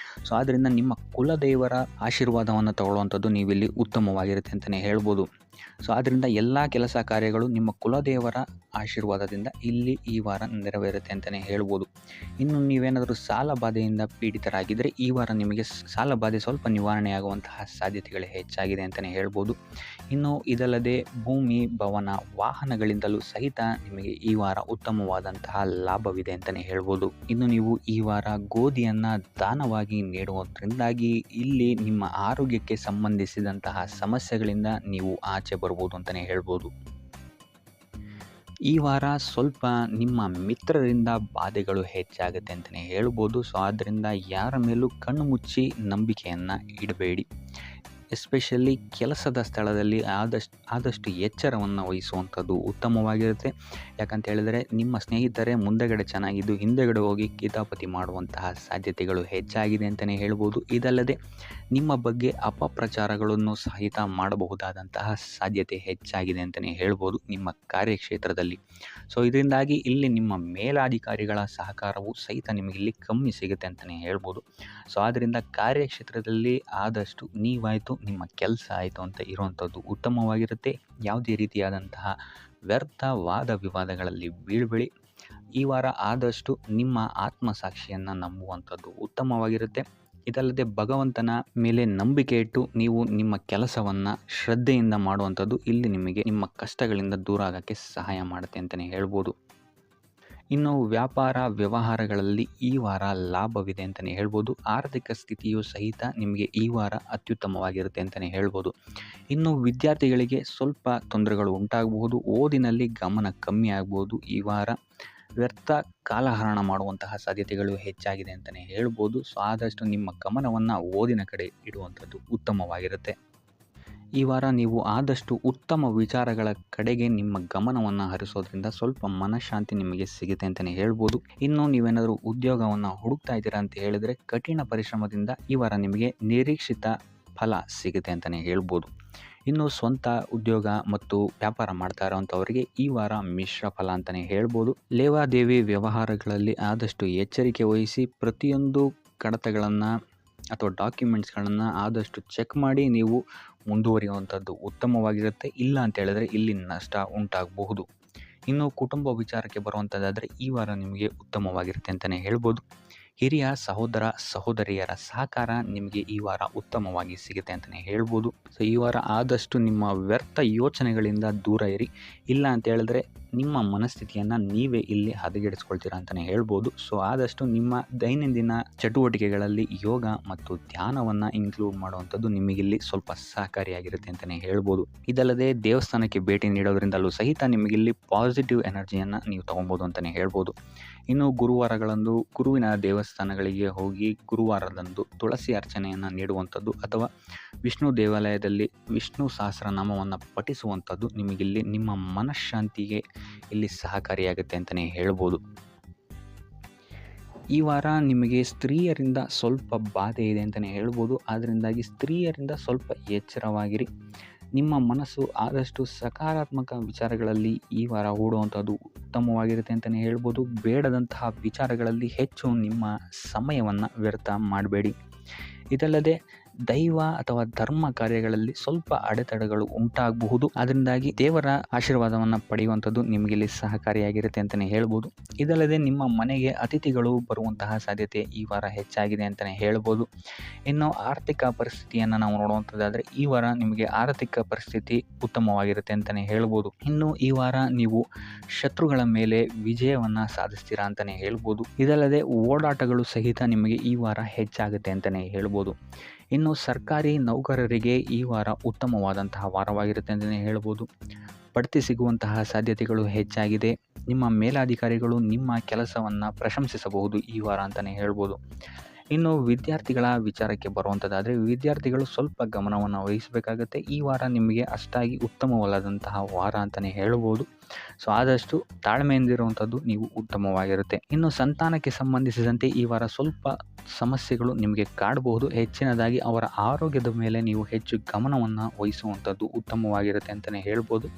Speaker 1: ಸೊ ಆದ್ದರಿಂದ ನಿಮ್ಮ ಕುಲದೇವರ ಆಶೀರ್ವಾದವನ್ನು ತಗೊಳ್ಳುವಂಥದ್ದು ನೀವಿಲ್ಲಿ ಉತ್ತಮವಾಗಿರುತ್ತೆ ಅಂತಲೇ ಹೇಳ್ಬೋದು. ಸೊ ಆದ್ದರಿಂದ ಎಲ್ಲ ಕೆಲಸ ಕಾರ್ಯಗಳು ನಿಮ್ಮ ಕುಲದೇವರ ಆಶೀರ್ವಾದದಿಂದ ಇಲ್ಲಿ ಈ ವಾರ ನೆರವೇರುತ್ತೆ ಅಂತಲೇ ಹೇಳ್ಬೋದು. ಇನ್ನು ನೀವೇನಾದರೂ ಸಾಲ ಬಾಧೆಯಿಂದ ಪೀಡಿತರಾಗಿದ್ದರೆ ಈ ವಾರ ನಿಮಗೆ ಸಾಲ ಬಾಧೆ ಸ್ವಲ್ಪ ನಿವಾರಣೆಯಾಗುವಂತಹ ಸಾಧ್ಯತೆಗಳು ಹೆಚ್ಚಾಗಿದೆ ಅಂತಲೇ ಹೇಳ್ಬೋದು. ಇನ್ನು ಇದಲ್ಲದೆ ಭೂಮಿ, ಭವನ, ವಾಹನಗಳಿಂದಲೂ ಸಹಿತ ನಿಮಗೆ ಈ ವಾರ ಉತ್ತಮವಾದಂತಹ ಲಾಭವಿದೆ ಅಂತಲೇ ಹೇಳ್ಬೋದು. ಇನ್ನು ನೀವು ಈ ವಾರ ಗೋಧಿಯನ್ನು ದಾನವಾಗಿ ನೀಡುವುದರಿಂದಾಗಿ ಇಲ್ಲಿ ನಿಮ್ಮ ಆರೋಗ್ಯಕ್ಕೆ ಸಂಬಂಧಿಸಿದಂತಹ ಸಮಸ್ಯೆಗಳಿಂದ ನೀವು ಆಚೆ ಬರ್ಬೋದು ಅಂತಲೇ ಹೇಳ್ಬೋದು. ಈ ವಾರ ಸ್ವಲ್ಪ ನಿಮ್ಮ ಮಿತ್ರರಿಂದ ಬಾಧೆಗಳು ಹೆಚ್ಚಾಗುತ್ತೆ ಅಂತಲೇ ಹೇಳ್ಬೋದು. ಸೊ ಆದ್ದರಿಂದ ಯಾರ ಮೇಲೂ ಕಣ್ಣು ಮುಚ್ಚಿ ನಂಬಿಕೆಯನ್ನು ಇಡಬೇಡಿ. ಎಸ್ಪೆಷಲಿ ಕೆಲಸದ ಸ್ಥಳದಲ್ಲಿ ಆದಷ್ಟು ಎಚ್ಚರವನ್ನು ವಹಿಸುವಂಥದ್ದು ಉತ್ತಮವಾಗಿರುತ್ತೆ. ಯಾಕಂತ ಹೇಳಿದರೆ ನಿಮ್ಮ ಸ್ನೇಹಿತರೇ ಮುಂದೆಗಡೆ ಚೆನ್ನಾಗಿದ್ದು ಹಿಂದೆಗಡೆ ಹೋಗಿ ಕಿತಾಪತಿ ಮಾಡುವಂತಹ ಸಾಧ್ಯತೆಗಳು ಹೆಚ್ಚಾಗಿದೆ ಅಂತಲೇ ಹೇಳ್ಬೋದು. ಇದಲ್ಲದೆ ನಿಮ್ಮ ಬಗ್ಗೆ ಅಪಪ್ರಚಾರಗಳನ್ನು ಸಹಿತ ಮಾಡಬಹುದಾದಂತಹ ಸಾಧ್ಯತೆ ಹೆಚ್ಚಾಗಿದೆ ಅಂತಲೇ ಹೇಳ್ಬೋದು ನಿಮ್ಮ ಕಾರ್ಯಕ್ಷೇತ್ರದಲ್ಲಿ. ಸೊ ಇದರಿಂದಾಗಿ ಇಲ್ಲಿ ನಿಮ್ಮ ಮೇಲಾಧಿಕಾರಿಗಳ ಸಹಕಾರವು ಸಹಿತ ನಿಮಗಿಲ್ಲಿ ಕಮ್ಮಿ ಸಿಗುತ್ತೆ ಅಂತಲೇ ಹೇಳ್ಬೋದು. ಸೊ ಆದ್ದರಿಂದ ಕಾರ್ಯಕ್ಷೇತ್ರದಲ್ಲಿ ಆದಷ್ಟು ನೀವಾಯಿತು ನಿಮ್ಮ ಕೆಲಸ ಆಯಿತು ಅಂತ ಇರುವಂಥದ್ದು ಉತ್ತಮವಾಗಿರುತ್ತೆ. ಯಾವುದೇ ರೀತಿಯಾದಂತಹ ವ್ಯರ್ಥ ವಾದ ವಿವಾದಗಳಲ್ಲಿ ಬೀಳ್ಬೇಡಿ. ಈ ವಾರ ಆದಷ್ಟು ನಿಮ್ಮ ಆತ್ಮಸಾಕ್ಷಿಯನ್ನು ನಂಬುವಂಥದ್ದು ಉತ್ತಮವಾಗಿರುತ್ತೆ. ಇದಲ್ಲದೆ ಭಗವಂತನ ಮೇಲೆ ನಂಬಿಕೆ ಇಟ್ಟು ನೀವು ನಿಮ್ಮ ಕೆಲಸವನ್ನು ಶ್ರದ್ಧೆಯಿಂದ ಮಾಡುವಂಥದ್ದು ಇಲ್ಲಿ ನಿಮಗೆ ನಿಮ್ಮ ಕಷ್ಟಗಳಿಂದ ದೂರ ಆಗೋಕ್ಕೆ ಸಹಾಯ ಮಾಡುತ್ತೆ ಅಂತಲೇ ಹೇಳ್ಬೋದು. ಇನ್ನು ವ್ಯಾಪಾರ ವ್ಯವಹಾರಗಳಲ್ಲಿ ಈ ವಾರ ಲಾಭವಿದೆ ಅಂತಲೇ ಹೇಳ್ಬೋದು. ಆರ್ಥಿಕ ಸ್ಥಿತಿಯು ಸಹಿತ ನಿಮಗೆ ಈ ವಾರ ಅತ್ಯುತ್ತಮವಾಗಿರುತ್ತೆ ಅಂತಲೇ ಹೇಳ್ಬೋದು. ಇನ್ನು ವಿದ್ಯಾರ್ಥಿಗಳಿಗೆ ಸ್ವಲ್ಪ ತೊಂದರೆಗಳು ಉಂಟಾಗಬಹುದು. ಓದಿನಲ್ಲಿ ಗಮನ ಕಮ್ಮಿ ಆಗ್ಬೋದು. ಈ ವಾರ ವ್ಯರ್ಥ ಕಾಲಹರಣ ಮಾಡುವಂತಹ ಸಾಧ್ಯತೆಗಳು ಹೆಚ್ಚಾಗಿದೆ ಅಂತಲೇ ಹೇಳ್ಬೋದು. ಸೊ ಆದಷ್ಟು ನಿಮ್ಮ ಗಮನವನ್ನು ಓದಿನ ಕಡೆ ಇಡುವಂಥದ್ದು ಉತ್ತಮವಾಗಿರುತ್ತೆ. ಈ ವಾರ ನೀವು ಆದಷ್ಟು ಉತ್ತಮ ವಿಚಾರಗಳ ಕಡೆಗೆ ನಿಮ್ಮ ಗಮನವನ್ನು ಹರಿಸೋದ್ರಿಂದ ಸ್ವಲ್ಪ ಮನಃಶಾಂತಿ ನಿಮಗೆ ಸಿಗುತ್ತೆ ಅಂತಲೇ ಹೇಳ್ಬೋದು. ಇನ್ನು ನೀವೇನಾದರೂ ಉದ್ಯೋಗವನ್ನು ಹುಡುಕ್ತಾ ಇದ್ದೀರಾ ಅಂತ ಹೇಳಿದರೆ ಕಠಿಣ ಪರಿಶ್ರಮದಿಂದ ಈ ವಾರ ನಿಮಗೆ ನಿರೀಕ್ಷಿತ ಫಲ ಸಿಗುತ್ತೆ ಅಂತಲೇ ಹೇಳ್ಬೋದು. ಇನ್ನು ಸ್ವಂತ ಉದ್ಯೋಗ ಮತ್ತು ವ್ಯಾಪಾರ ಮಾಡ್ತಾ ಇರೋವಂಥವರಿಗೆ ಈ ವಾರ ಮಿಶ್ರ ಫಲ ಅಂತಲೇ ಹೇಳ್ಬೋದು. ಲೇವಾದೇವಿ ವ್ಯವಹಾರಗಳಲ್ಲಿ ಆದಷ್ಟು ಎಚ್ಚರಿಕೆ ವಹಿಸಿ ಪ್ರತಿಯೊಂದು ಕಡತಗಳನ್ನು ಅಥವಾ ಡಾಕ್ಯುಮೆಂಟ್ಸ್ಗಳನ್ನು ಆದಷ್ಟು ಚೆಕ್ ಮಾಡಿ ನೀವು ಮುಂದುವರಿಯುವಂಥದ್ದು ಉತ್ತಮವಾಗಿರುತ್ತೆ. ಇಲ್ಲ ಅಂತ ಹೇಳಿದ್ರೆ ಇಲ್ಲಿ ನಷ್ಟ ಉಂಟಾಗಬಹುದು. ಇನ್ನು ಕುಟುಂಬ ವಿಚಾರಕ್ಕೆ ಬರುವಂಥದ್ದಾದರೆ ಈ ವಾರ ನಿಮಗೆ ಉತ್ತಮವಾಗಿರುತ್ತೆ ಅಂತಲೇ ಹೇಳ್ಬೋದು. ಹಿರಿಯ ಸಹೋದರ ಸಹೋದರಿಯರ ಸಹಕಾರ ನಿಮಗೆ ಈ ವಾರ ಉತ್ತಮವಾಗಿ ಸಿಗುತ್ತೆ ಅಂತಲೇ ಹೇಳ್ಬೋದು. ಸೊ ಈ ವಾರ ಆದಷ್ಟು ನಿಮ್ಮ ವ್ಯರ್ಥ ಯೋಚನೆಗಳಿಂದ ದೂರ ಇರಿ. ಇಲ್ಲ ಅಂತ ಹೇಳಿದ್ರೆ ನಿಮ್ಮ ಮನಸ್ಥಿತಿಯನ್ನು ನೀವೇ ಇಲ್ಲಿ ಹದಗೆಡಿಸ್ಕೊಳ್ತೀರಾ ಅಂತಲೇ ಹೇಳ್ಬೋದು. ಸೊ ಆದಷ್ಟು ನಿಮ್ಮ ದೈನಂದಿನ ಚಟುವಟಿಕೆಗಳಲ್ಲಿ ಯೋಗ ಮತ್ತು ಧ್ಯಾನವನ್ನು ಇನ್ಕ್ಲೂಡ್ ಮಾಡುವಂಥದ್ದು ನಿಮಗಿಲ್ಲಿ ಸ್ವಲ್ಪ ಸಹಕಾರಿಯಾಗಿರುತ್ತೆ ಅಂತಲೇ ಹೇಳ್ಬೋದು. ಇದಲ್ಲದೆ ದೇವಸ್ಥಾನಕ್ಕೆ ಭೇಟಿ ನೀಡೋದ್ರಿಂದಲೂ ಸಹಿತ ನಿಮಗಿಲ್ಲಿ ಪಾಸಿಟಿವ್ ಎನರ್ಜಿಯನ್ನು ನೀವು ತೊಗೊಬೋದು ಅಂತಲೇ ಹೇಳ್ಬೋದು. ಇನ್ನು ಗುರುವಾರಗಳಂದು ಗುರುವಿನ ದೇವಸ್ಥಾನಗಳಿಗೆ ಹೋಗಿ ಗುರುವಾರದಂದು ತುಳಸಿ ಅರ್ಚನೆಯನ್ನು ನೀಡುವಂಥದ್ದು ಅಥವಾ ವಿಷ್ಣು ದೇವಾಲಯದಲ್ಲಿ ವಿಷ್ಣು ಸಹಸ್ರನಾಮವನ್ನು ಪಠಿಸುವಂಥದ್ದು ನಿಮಗಿಲ್ಲಿ ನಿಮ್ಮ ಮನಃಶಾಂತಿಗೆ ಇಲ್ಲಿ ಸಹಕಾರಿಯಾಗುತ್ತೆ ಅಂತಲೇ ಹೇಳ್ಬೋದು. ಈ ವಾರ ನಿಮಗೆ ಸ್ತ್ರೀಯರಿಂದ ಸ್ವಲ್ಪ ಬಾಧೆ ಇದೆ ಅಂತಲೇ ಹೇಳ್ಬೋದು. ಅದರಿಂದಾಗಿ ಸ್ತ್ರೀಯರಿಂದ ಸ್ವಲ್ಪ ಎಚ್ಚರವಾಗಿರಿ. ನಿಮ್ಮ ಮನಸ್ಸು ಆದಷ್ಟು ಸಕಾರಾತ್ಮಕ ವಿಚಾರಗಳಲ್ಲಿ ಈ ವಾರ ಹೂಡುವಂಥದ್ದು ಉತ್ತಮವಾಗಿರುತ್ತೆ ಅಂತಲೇ ಹೇಳ್ಬೋದು. ಬೇಡದಂತಹ ವಿಚಾರಗಳಲ್ಲಿ ಹೆಚ್ಚು ನಿಮ್ಮ ಸಮಯವನ್ನು ವ್ಯರ್ಥ ಮಾಡಬೇಡಿ. ಇದಲ್ಲದೆ ದೈವ ಅಥವಾ ಧರ್ಮ ಕಾರ್ಯಗಳಲ್ಲಿ ಸ್ವಲ್ಪ ಅಡೆತಡೆಗಳು ಉಂಟಾಗಬಹುದು. ಅದರಿಂದಾಗಿ ದೇವರ ಆಶೀರ್ವಾದವನ್ನು ಪಡೆಯುವಂಥದ್ದು ನಿಮಗಿಲ್ಲಿ ಸಹಕಾರಿಯಾಗಿರುತ್ತೆ ಅಂತಲೇ ಹೇಳ್ಬೋದು. ಇದಲ್ಲದೆ ನಿಮ್ಮ ಮನೆಗೆ ಅತಿಥಿಗಳು ಬರುವಂತಹ ಸಾಧ್ಯತೆ ಈ ವಾರ ಹೆಚ್ಚಾಗಿದೆ ಅಂತಲೇ ಹೇಳ್ಬೋದು. ಇನ್ನು ಆರ್ಥಿಕ ಪರಿಸ್ಥಿತಿಯನ್ನು ನಾವು ನೋಡುವಂಥದ್ದಾದರೆ ಈ ವಾರ ನಿಮಗೆ ಆರ್ಥಿಕ ಪರಿಸ್ಥಿತಿ ಉತ್ತಮವಾಗಿರುತ್ತೆ ಅಂತಲೇ ಹೇಳ್ಬೋದು. ಇನ್ನು ಈ ವಾರ ನೀವು ಶತ್ರುಗಳ ಮೇಲೆ ವಿಜಯವನ್ನು ಸಾಧಿಸ್ತೀರಾ ಅಂತಲೇ ಹೇಳ್ಬೋದು. ಇದಲ್ಲದೆ ಓಡಾಟಗಳು ಸಹಿತ ನಿಮಗೆ ಈ ವಾರ ಹೆಚ್ಚಾಗುತ್ತೆ ಅಂತಲೇ ಹೇಳ್ಬೋದು. ಇನ್ನು ಸರ್ಕಾರಿ ನೌಕರರಿಗೆ ಈ ವಾರ ಉತ್ತಮವಾದಂತಹ ವಾರವಾಗಿರುತ್ತೆ ಅಂತಲೇ ಹೇಳ್ಬೋದು. ಬಡ್ತಿ ಸಿಗುವಂತಹ ಸಾಧ್ಯತೆಗಳು ಹೆಚ್ಚಾಗಿದೆ. ನಿಮ್ಮ ಮೇಲಾಧಿಕಾರಿಗಳು ನಿಮ್ಮ ಕೆಲಸವನ್ನು ಪ್ರಶಂಸಿಸಬಹುದು ಈ ವಾರ ಅಂತಲೇ ಹೇಳ್ಬೋದು. ಇನ್ನು ವಿದ್ಯಾರ್ಥಿಗಳ ವಿಚಾರಕ್ಕೆ ಬರುವಂಥದ್ದಾದರೆ ವಿದ್ಯಾರ್ಥಿಗಳು ಸ್ವಲ್ಪ ಗಮನವನ್ನು ವಹಿಸಬೇಕಾಗತ್ತೆ. ಈ ವಾರ ನಿಮಗೆ ಅಷ್ಟಾಗಿ ಉತ್ತಮವಲ್ಲದಂತಹ ವಾರ ಅಂತಲೇ ಹೇಳ್ಬೋದು. ಸೊ ಆದಷ್ಟು ತಾಳ್ಮೆಯಿಂದಿರುವಂಥದ್ದು ನೀವು ಉತ್ತಮವಾಗಿರುತ್ತೆ. ಇನ್ನು ಸಂತಾನಕ್ಕೆ ಸಂಬಂಧಿಸಿದಂತೆ ಈ ವಾರ ಸ್ವಲ್ಪ ಸಮಸ್ಯೆಗಳು ನಿಮಗೆ ಕಾಡಬಹುದು. ಹೆಚ್ಚಿನದಾಗಿ ಅವರ ಆರೋಗ್ಯದ ಮೇಲೆ ನೀವು ಹೆಚ್ಚು ಗಮನವನ್ನು ವಹಿಸುವಂಥದ್ದು ಉತ್ತಮವಾಗಿರುತ್ತೆ ಅಂತಲೇ ಹೇಳ್ಬೋದು.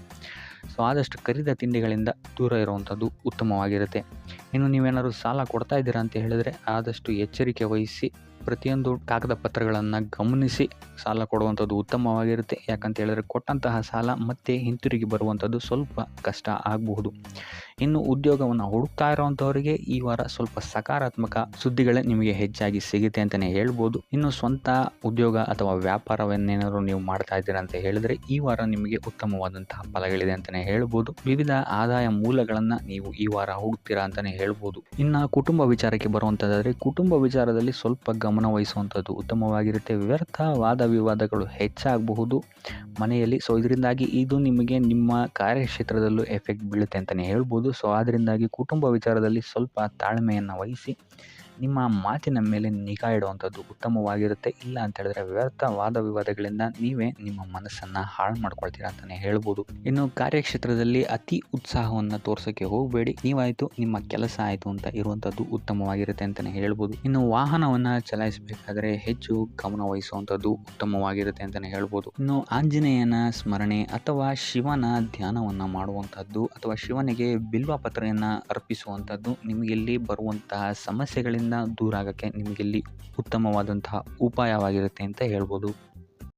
Speaker 1: ಸೊ ಆದಷ್ಟು ಕರಿದ ತಿಂಡಿಗಳಿಂದ ದೂರ ಇರುವಂಥದ್ದು ಉತ್ತಮವಾಗಿರುತ್ತೆ. ಇನ್ನು ನೀವೇನಾದ್ರು ಸಾಲ ಕೊಡ್ತಾ ಇದ್ದೀರಾ ಅಂತ ಹೇಳಿದ್ರೆ ಆದಷ್ಟು ಎಚ್ಚರಿಕೆ ವಹಿಸಿ ಪ್ರತಿಯೊಂದು ಕಾಗದ ಪತ್ರಗಳನ್ನು ಗಮನಿಸಿ ಸಾಲ ಕೊಡುವಂಥದ್ದು ಉತ್ತಮವಾಗಿರುತ್ತೆ. ಯಾಕಂತ ಹೇಳಿದ್ರೆ ಕೊಟ್ಟಂತಹ ಸಾಲ ಮತ್ತೆ ಹಿಂತಿರುಗಿ ಬರುವಂಥದ್ದು ಸ್ವಲ್ಪ ಕಷ್ಟ ಆಗಬಹುದು. ಇನ್ನು ಉದ್ಯೋಗವನ್ನು ಹುಡುಕ್ತಾ ಇರೋವಂಥವರಿಗೆ ಈ ವಾರ ಸ್ವಲ್ಪ ಸಕಾರಾತ್ಮಕ ಸುದ್ದಿಗಳೇ ನಿಮಗೆ ಹೆಚ್ಚಾಗಿ ಸಿಗುತ್ತೆ ಅಂತಲೇ ಹೇಳ್ಬೋದು. ಇನ್ನು ಸ್ವಂತ ಉದ್ಯೋಗ ಅಥವಾ ವ್ಯಾಪಾರವನ್ನೇನಾದ್ರು ನೀವು ಮಾಡ್ತಾ ಇದ್ದೀರಾ ಅಂತ ಹೇಳಿದ್ರೆ ಈ ವಾರ ನಿಮಗೆ ಉತ್ತಮವಾದಂತಹ ಫಲಗಳಿದೆ ಅಂತಲೇ ಹೇಳ್ಬೋದು. ವಿವಿಧ ಆದಾಯ ಮೂಲಗಳನ್ನು ನೀವು ಈ ವಾರ ಹುಡುಕ್ತೀರಾ ಅಂತಲೇ ಹೇಳ್ಬೋದು. ಇನ್ನು ಕುಟುಂಬ ವಿಚಾರಕ್ಕೆ ಬರುವಂಥದ್ದಾದರೆ ಕುಟುಂಬ ವಿಚಾರದಲ್ಲಿ ಸ್ವಲ್ಪ ಗಮನ ವಹಿಸುವಂಥದ್ದು ಉತ್ತಮವಾಗಿರುತ್ತೆ. ವ್ಯರ್ಥ ವಾದ ವಿವಾದಗಳು ಹೆಚ್ಚಾಗಬಹುದು ಮನೆಯಲ್ಲಿ. ಸೊ ಇದರಿಂದಾಗಿ ಇದು ನಿಮಗೆ ನಿಮ್ಮ ಕಾರ್ಯಕ್ಷೇತ್ರದಲ್ಲೂ ಎಫೆಕ್ಟ್ ಬೀಳುತ್ತೆ ಅಂತಲೇ ಹೇಳ್ಬೋದು. ಸೊ ಅದರಿಂದಾಗಿ ಕುಟುಂಬ ವಿಚಾರದಲ್ಲಿ ಸ್ವಲ್ಪ ತಾಳ್ಮೆಯನ್ನು ವಹಿಸಿ ನಿಮ್ಮ ಮಾತಿನ ಮೇಲೆ ನಿಗಾ ಇಡುವಂಥದ್ದು ಉತ್ತಮವಾಗಿರುತ್ತೆ. ಇಲ್ಲ ಅಂತ ಹೇಳಿದ್ರೆ ವ್ಯರ್ಥ ವಾದ ವಿವಾದಗಳಿಂದ ನೀವೇ ನಿಮ್ಮ ಮನಸ್ಸನ್ನು ಹಾಳು ಮಾಡ್ಕೊಳ್ತೀರಾ ಅಂತಲೇ ಹೇಳ್ಬೋದು. ಇನ್ನು ಕಾರ್ಯಕ್ಷೇತ್ರದಲ್ಲಿ ಅತಿ ಉತ್ಸಾಹವನ್ನು ತೋರ್ಸೋಕ್ಕೆ ಹೋಗಬೇಡಿ. ನೀವಾಯಿತು ನಿಮ್ಮ ಕೆಲಸ ಆಯಿತು ಅಂತ ಇರುವಂಥದ್ದು ಉತ್ತಮವಾಗಿರುತ್ತೆ ಅಂತಲೇ ಹೇಳ್ಬೋದು. ಇನ್ನು ವಾಹನವನ್ನು ಚಲಾಯಿಸಬೇಕಾದ್ರೆ ಹೆಚ್ಚು ಗಮನ ವಹಿಸುವಂಥದ್ದು ಉತ್ತಮವಾಗಿರುತ್ತೆ ಅಂತಲೇ ಹೇಳ್ಬೋದು. ಇನ್ನು ಆಂಜನೇಯನ ಸ್ಮರಣೆ ಅಥವಾ ಶಿವನ ಧ್ಯಾನವನ್ನು ಮಾಡುವಂಥದ್ದು ಅಥವಾ ಶಿವನಿಗೆ ಬಿಲ್ವ ಪತ್ರೆಯನ್ನು ಅರ್ಪಿಸುವಂಥದ್ದು ನಿಮಗಿಲ್ಲಿ ಬರುವಂತಹ ಸಮಸ್ಯೆಗಳಿಂದ ದೂರ ಆಗೋಕ್ಕೆ ನಿಮಗಿಲ್ಲಿ ಉತ್ತಮವಾದಂತಹ ಉಪಾಯವಾಗಿರುತ್ತೆ ಅಂತ ಹೇಳ್ಬೋದು.